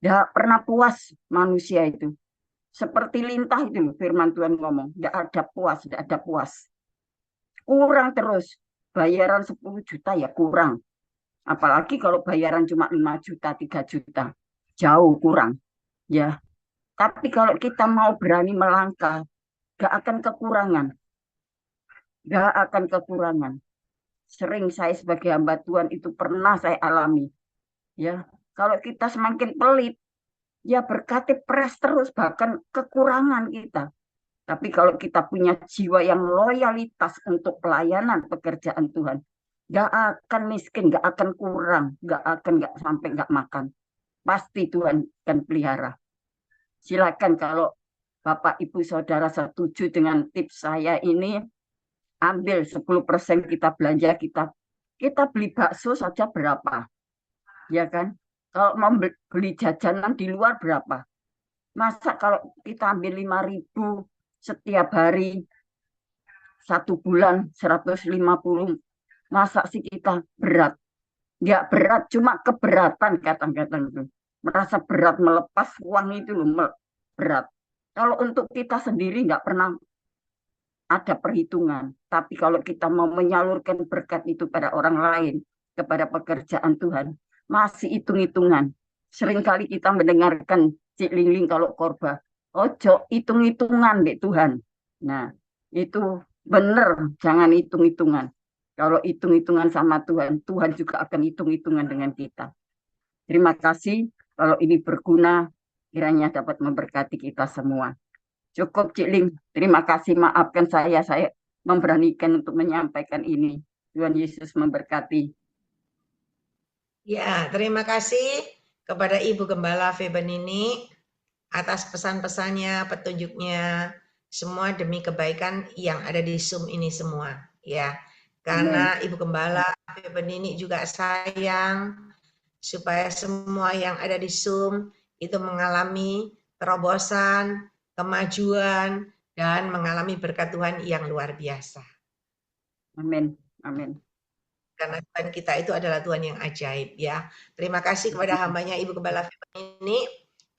Nggak pernah puas manusia itu. Seperti lintah itu loh, firman Tuhan ngomong. Nggak ada puas, nggak ada puas. Kurang terus. Bayaran 10 juta ya kurang. Apalagi kalau bayaran cuma 5 juta, 3 juta. Jauh kurang. Ya. Tapi kalau kita mau berani melangkah, gak akan kekurangan. Gak akan kekurangan. Sering saya sebagai hamba Tuhan itu pernah saya alami. Ya, kalau kita semakin pelit, ya berkati peras terus, bahkan kekurangan kita. Tapi kalau kita punya jiwa yang loyalitas untuk pelayanan pekerjaan Tuhan, gak akan miskin, gak akan kurang, gak sampai gak makan. Pasti Tuhan akan pelihara. Silakan kalau Bapak, Ibu, Saudara setuju dengan tips saya ini, ambil 10% kita belanja, kita beli bakso saja berapa, ya kan? Kalau mau beli jajanan di luar berapa? Masa kalau kita ambil 5.000 setiap hari, 1 bulan 150, masa sih kita berat? Nggak berat, cuma keberatan kadang-kadang itu. Merasa berat melepas uang itu loh, berat. Kalau untuk kita sendiri nggak pernah ada perhitungan. Tapi kalau kita mau menyalurkan berkat itu pada orang lain, kepada pekerjaan Tuhan, masih hitung-hitungan. Seringkali kita mendengarkan Cik Lingling kalau khotbah, ojo hitung-hitungan dek Tuhan. Nah, itu benar, jangan hitung-hitungan. Kalau hitung-hitungan sama Tuhan, Tuhan juga akan hitung-hitungan dengan kita. Terima kasih, kalau ini berguna, kiranya dapat memberkati kita semua. Cukup Cik Ling, terima kasih, maafkan saya memberanikan untuk menyampaikan ini. Tuhan Yesus memberkati. Ya, terima kasih kepada Ibu Gembala Febenini atas pesan-pesannya, petunjuknya, semua demi kebaikan yang ada di Zoom ini semua. Ya, karena Ibu Gembala Febenini juga sayang supaya semua yang ada di Zoom itu mengalami terobosan, kemajuan, dan mengalami berkat Tuhan yang luar biasa. Amin, amin. Karena Tuhan kita itu adalah Tuhan yang ajaib, ya. Terima kasih kepada hambanya Ibu Gembala ini.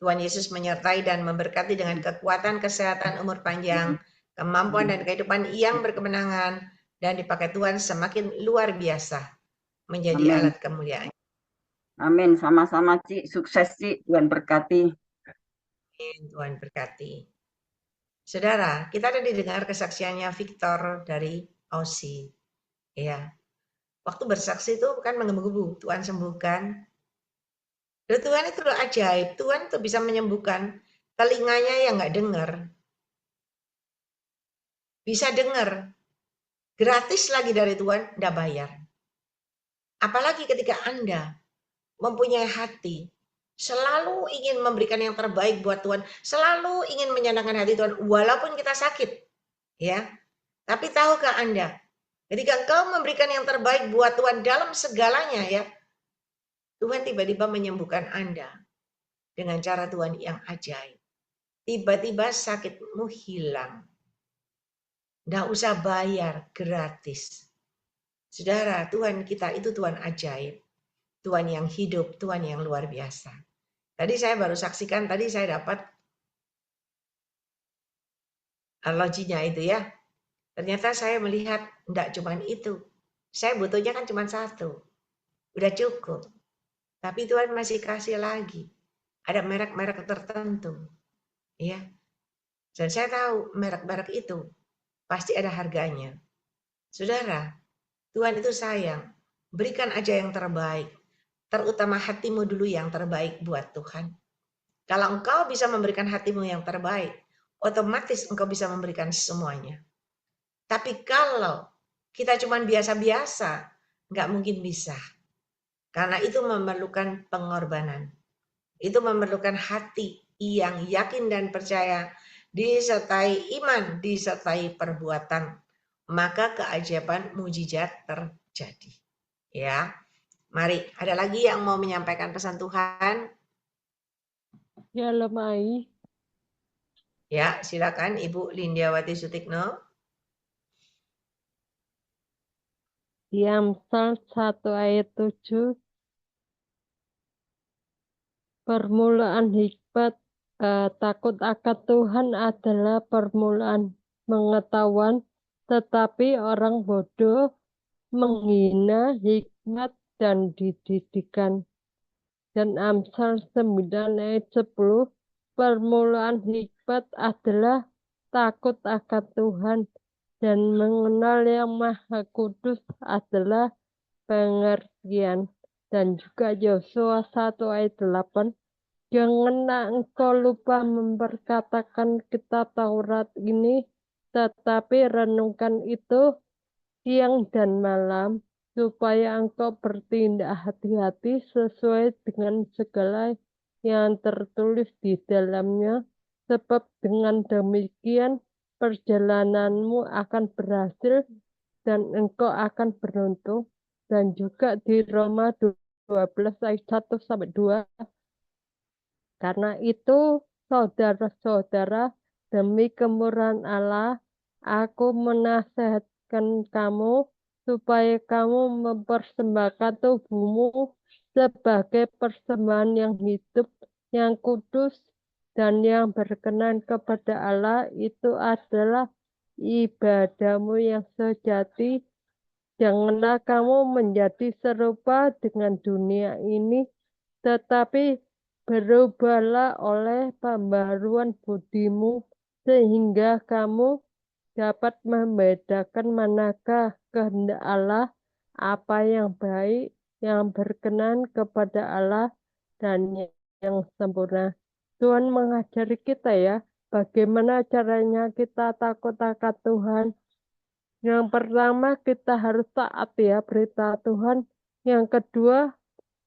Tuhan Yesus menyertai dan memberkati dengan kekuatan, kesehatan, umur panjang, kemampuan dan kehidupan yang berkemenangan, dan dipakai Tuhan semakin luar biasa menjadi alat kemuliaan. Amin, sama-sama Cik, sukses Cik, Tuhan berkati. Tuhan berkati. Saudara, kita ada didengar kesaksiannya Victor dari Aussie. Ya, waktu bersaksi itu kan menggebu-gebu, Tuhan sembuhkan. Dan Tuhan itu ajaib, Tuhan itu bisa menyembuhkan telinganya yang nggak dengar. Bisa dengar, gratis lagi dari Tuhan, nggak bayar. Apalagi ketika Anda mempunyai hati, selalu ingin memberikan yang terbaik buat Tuhan, selalu ingin menyenangkan hati Tuhan, walaupun kita sakit, ya. Tapi tahukah Anda, ketika engkau memberikan yang terbaik buat Tuhan dalam segalanya ya, Tuhan tiba-tiba menyembuhkan Anda dengan cara Tuhan yang ajaib. Tiba-tiba sakitmu hilang. Nggak usah bayar, gratis. Saudara, Tuhan kita itu Tuhan ajaib. Tuhan yang hidup, Tuhan yang luar biasa. Tadi saya baru saksikan, tadi saya dapat loginya itu ya. Ternyata saya melihat enggak cuma itu. Saya butuhnya kan cuma satu. Udah cukup. Tapi Tuhan masih kasih lagi. Ada merek-merek tertentu. Ya. Dan saya tahu merek-merek itu pasti ada harganya. Saudara, Tuhan itu sayang. Berikan aja yang terbaik. Terutama hatimu dulu yang terbaik buat Tuhan. Kalau engkau bisa memberikan hatimu yang terbaik, otomatis engkau bisa memberikan semuanya. Tapi kalau kita cuma biasa-biasa, nggak mungkin bisa. Karena itu memerlukan pengorbanan. Itu memerlukan hati yang yakin dan percaya, disertai iman, disertai perbuatan. Maka keajaiban mujizat terjadi. Ya, mari, ada lagi yang mau menyampaikan pesan Tuhan? Ya lemai. Ya, silakan Ibu Lindiawati Sutikno. Di Amsal 1 ayat 7, permulaan hikmat, takut akan Tuhan adalah permulaan pengetahuan, tetapi orang bodoh menghina hikmat dan didikan. Dan Amsal 9 ayat 10, permulaan hikmat adalah takut akan Tuhan, dan mengenal yang Maha Kudus adalah pengertian. Dan juga Yosua 1 ayat 8, janganlah engkau lupa memperkatakan kitab Taurat ini, tetapi renungkan itu siang dan malam, supaya engkau bertindak hati-hati sesuai dengan segala yang tertulis di dalamnya, sebab dengan demikian perjalananmu akan berhasil dan engkau akan beruntung. Dan juga di Roma 12 ayat 1-2, karena itu saudara-saudara, demi kemurahan Allah, aku menasihatkan kamu supaya kamu mempersembahkan tubuhmu sebagai persembahan yang hidup, yang kudus, dan yang berkenan kepada Allah. Itu adalah ibadahmu yang sejati. Janganlah kamu menjadi serupa dengan dunia ini, tetapi berubahlah oleh pembaharuan budimu, sehingga kamu dapat membedakan manakah kehendak Allah, apa yang baik, yang berkenan kepada Allah, dan yang sempurna. Tuhan mengajari kita ya, bagaimana caranya kita takut akan Tuhan. Yang pertama, kita harus taat ya berita Tuhan. Yang kedua,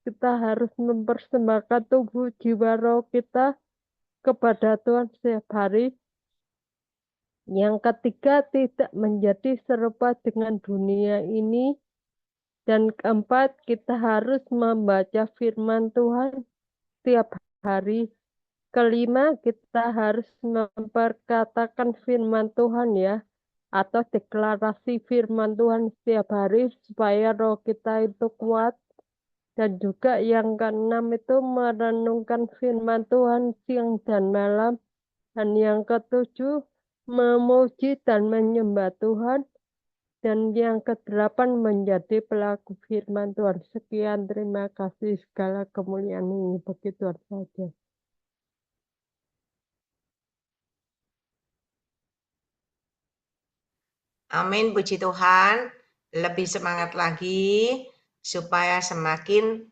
kita harus mempersembahkan tubuh, jiwa, roh kita kepada Tuhan setiap hari. Yang ketiga, tidak menjadi serupa dengan dunia ini. Dan keempat, kita harus membaca firman Tuhan setiap hari. Kelima, kita harus memperkatakan firman Tuhan ya, atau deklarasi firman Tuhan setiap hari supaya roh kita itu kuat. Dan juga yang keenam itu merenungkan firman Tuhan siang dan malam. Dan yang ketujuh, memuji dan menyembah Tuhan. Dan yang kedelapan, menjadi pelaku firman Tuhan. Sekian, terima kasih, segala kemuliaan ini bagi Tuhan saja. Amin, puji Tuhan. Lebih semangat lagi supaya semakin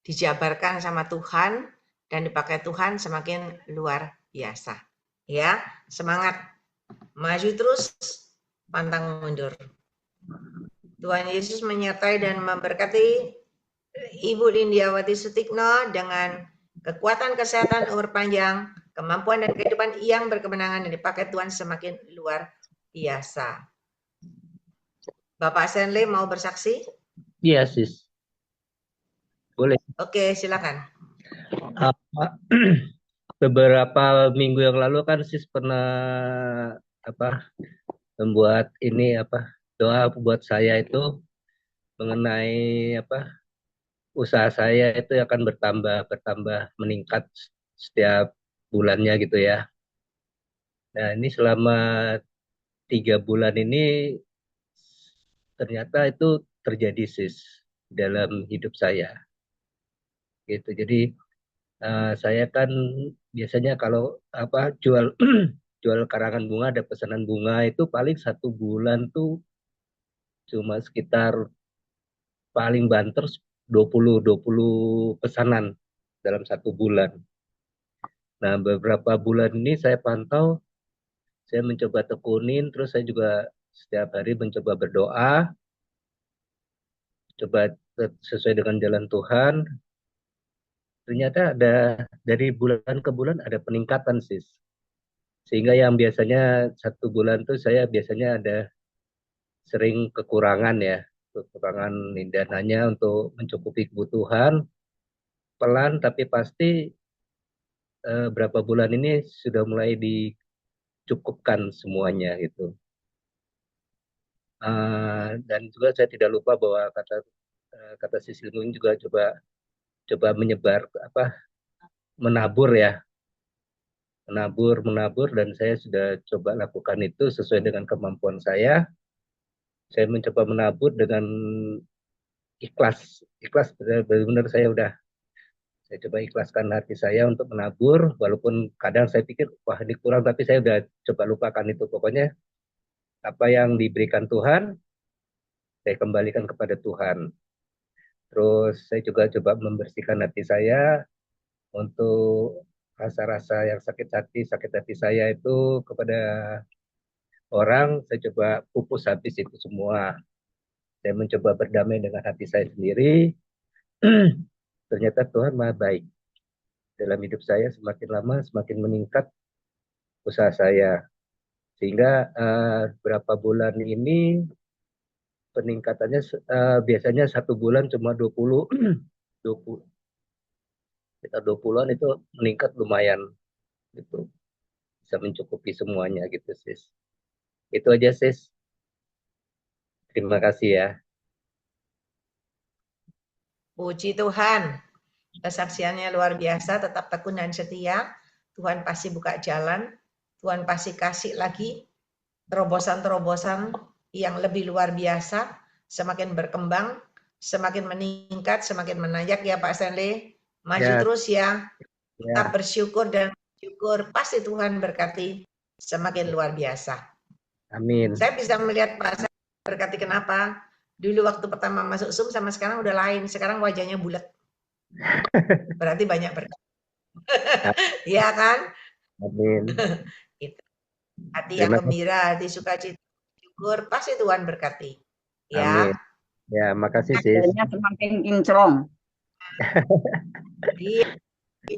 dijabarkan sama Tuhan dan dipakai Tuhan semakin luar biasa. Ya, semangat. Maju terus, pantang mundur. Tuhan Yesus menyertai dan memberkati Ibu Lindiawati Sutikno dengan kekuatan, kesehatan, umur panjang, kemampuan dan kehidupan yang berkemenangan dan dipakai Tuhan semakin luar biasa. Bapak Stanley mau bersaksi? Iya, Sis. Boleh. Oke, silakan. Apa, beberapa minggu yang lalu kan Sis pernah membuat doa buat saya itu mengenai usaha saya itu akan bertambah meningkat setiap bulannya gitu ya. Nah, ini selama 3 bulan ini ternyata itu terjadi, Sis, dalam hidup saya gitu. Jadi saya kan biasanya kalau jual jual karangan bunga, ada pesanan bunga itu paling 1 bulan tuh cuma sekitar paling banter 20 pesanan dalam 1 bulan. Nah, beberapa bulan ini saya pantau, saya mencoba tekunin, terus saya juga setiap hari mencoba berdoa, coba sesuai dengan jalan Tuhan. Ternyata ada dari bulan ke bulan ada peningkatan, Sis. Sehingga yang biasanya 1 bulan tuh saya biasanya ada sering kekurangan ya, kekurangan dananya untuk mencukupi kebutuhan. Pelan tapi pasti berapa bulan ini sudah mulai dicukupkan semuanya gitu. Dan juga saya tidak lupa bahwa kata Sisil ini juga coba menyebar menabur ya, menabur, dan saya sudah coba lakukan itu sesuai dengan kemampuan saya. Saya mencoba menabur dengan ikhlas benar-benar saya coba ikhlaskan hati saya untuk menabur, walaupun kadang saya pikir wah ini kurang, tapi saya udah coba lupakan itu. Pokoknya apa yang diberikan Tuhan saya kembalikan kepada Tuhan. Terus saya juga coba membersihkan hati saya untuk rasa-rasa yang sakit hati saya itu kepada orang, saya coba pupus habis itu semua. Saya mencoba berdamai dengan hati saya sendiri. Ternyata Tuhan Maha baik. Dalam hidup saya semakin lama semakin meningkat usaha saya. Sehingga berapa bulan ini peningkatannya biasanya 1 bulan cuma 20 kita 20-an itu meningkat lumayan gitu. Bisa mencukupi semuanya gitu, Sis. Itu aja, Sis. Terima kasih ya. Puji Tuhan. Kesaksiannya luar biasa, tetap tekun dan setia. Tuhan pasti buka jalan. Tuhan pasti kasih lagi terobosan-terobosan yang lebih luar biasa, semakin berkembang, semakin meningkat, semakin menanjak ya Pak Stanley. Maju Ya. terus ya. Ya. Tetap bersyukur dan bersyukur, pasti Tuhan berkati semakin luar biasa. Amin. Saya bisa melihat Pak Stanley berkati kenapa? Dulu waktu pertama masuk Zoom sama sekarang udah lain. Sekarang wajahnya bulat. Berarti banyak berkat. Iya kan? Amin. Hati yang gembira, hati sukacita, syukur, pasti Tuhan berkati. Ya. Amin. Ya, makasih Sis. Adanya semakin kinclong. Iya.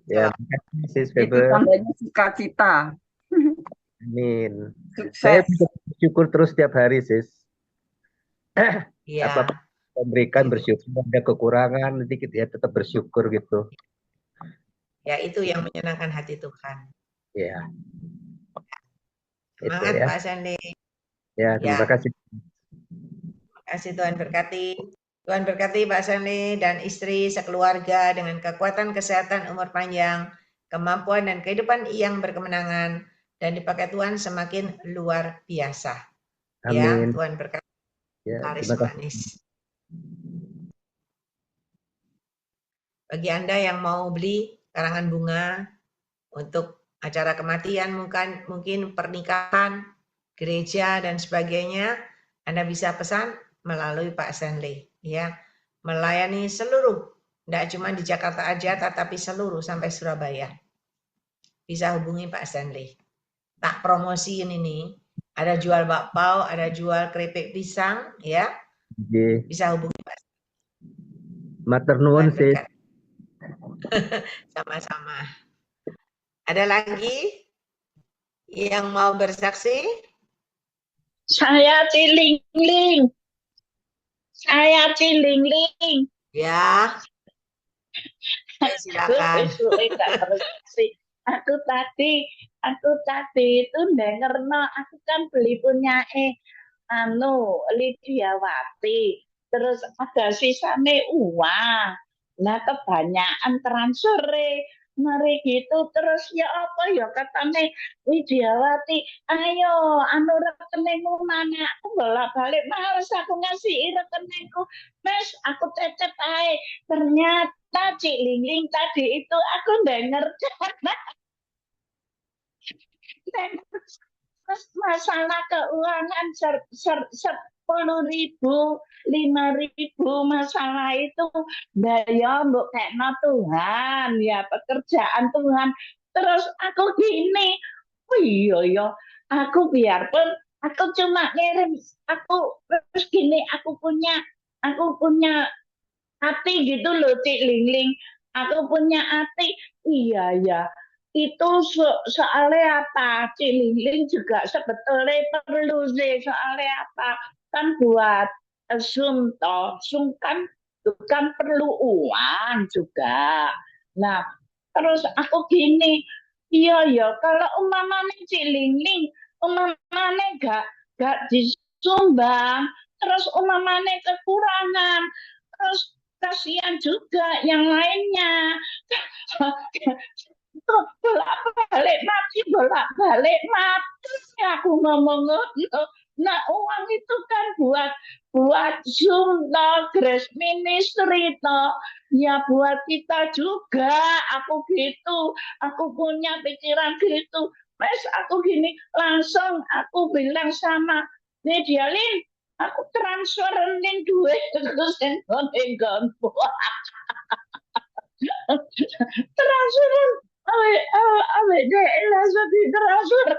Ya, makasih Sis Itu Feber. tandanya sukacita. Amin. Sukses. Saya bersyukur terus setiap hari, Sis. Iya. Apa memberikan bersyukur, ada kekurangan nanti kita ya tetap bersyukur gitu. Ya, itu yang menyenangkan hati Tuhan. Ya. Semangat itu ya. Pak Sandi. Ya, terima kasih. Terima kasih, Tuhan berkati. Tuhan berkati Pak Sandi dan istri sekeluarga dengan kekuatan kesehatan, umur panjang, kemampuan dan kehidupan yang berkemenangan, dan dipakai Tuhan semakin luar biasa. Amin. Ya, Tuhan berkati. Ya, Laris terima kasih. manis. Bagi Anda yang mau beli karangan bunga untuk acara kematian, mungkin pernikahan, gereja dan sebagainya, Anda bisa pesan melalui Pak Stanley, ya. Melayani seluruh, tidak cuma di Jakarta aja, tetapi seluruh sampai Surabaya. Bisa hubungi Pak Stanley. Tak promosiin ini, ada jual bakpao, ada jual keripik pisang, ya. Bisa hubungi Pak Stanley. Matur nuwun, Sis. Sama-sama. Ada lagi yang mau bersaksi? Saya Cilingling. Saya Cilingling. Ya, silakan. Aku tadi itu dengerno, aku kan beli punya Lidiawati. Terus ada sisane uang. Nah, kebanyakan transfer mari gitu terus ya apa ya katane Widiawati, ayo anu rekeningmu mana, aku bolak-balik males aku ngasih rekeningku, Mas aku cecep ae. Ternyata Cik Lingling tadi itu aku denger masalah keuangan 10.000, 5.000 masalah itu daya mbok kekno Tuhan ya pekerjaan Tuhan. Terus aku gini, oh iya ya, aku biarpun aku cuma ngirim, aku terus gini aku punya hati gitu loh Cik Lingling, aku punya hati. Iya ya, itu soalnya apa Cik Lingling juga sebetulnya perlu sih, soalnya apa kan buat Zoom toh, Zoom kan bukan perlu uang juga. Nah terus aku gini, iya ya kalau umpamanya Cik Lingling umpamanya gak disumbang, terus umpamanya kekurangan, terus kasihan juga yang lainnya. Bolak-balik mati aku ngomong. Nah uang itu kan buat Zoom toh, Grace Ministry toh, ya buat kita juga. Aku gitu, aku punya pikiran gitu. Mas aku gini langsung aku bilang sama Medialin, aku transferin duit ke senggon transfer awe dek langsung ditransfer.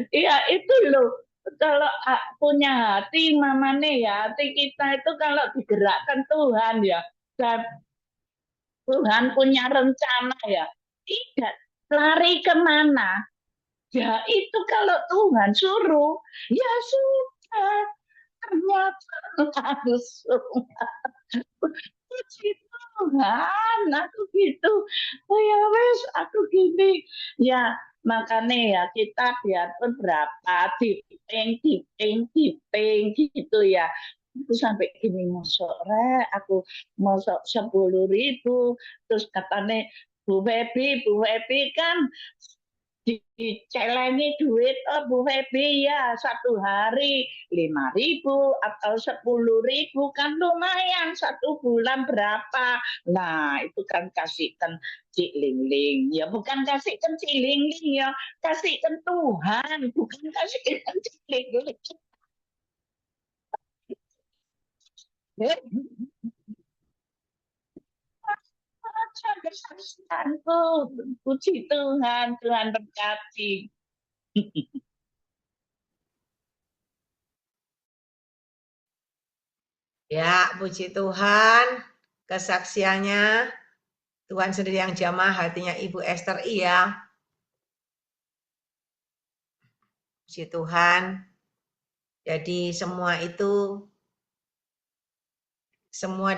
Iya itu loh, kalau punya hati mamane ya, hati kita itu kalau digerakkan Tuhan ya, dan Tuhan punya rencana ya, tidak lari kemana. Ya itu kalau Tuhan suruh, ya sudah, ternyata langsung. Puji Tuhan, aku gitu. Oh ya wes, aku gini. Ya makanya ya kita biarpun berapa diping gitu ya. Aku sampai gini aku masuk 10.000. Terus katanya Bu Febi kan dicelengi duit Bu Febi ya satu hari 5.000 atau 10.000 kan lumayan, satu bulan berapa. Nah itu kan kasihkan Cik Lingling ya, bukan kasihkan Cik Lingling ya, kasihkan Tuhan, bukan kasihkan Cik Lingling. Kesaksianku, puji Tuhan, Tuhan berkati. Ya, puji Tuhan, kesaksiannya Tuhan sendiri yang jamah hatinya Ibu Esther. Iya, puji Tuhan. Jadi semua itu semua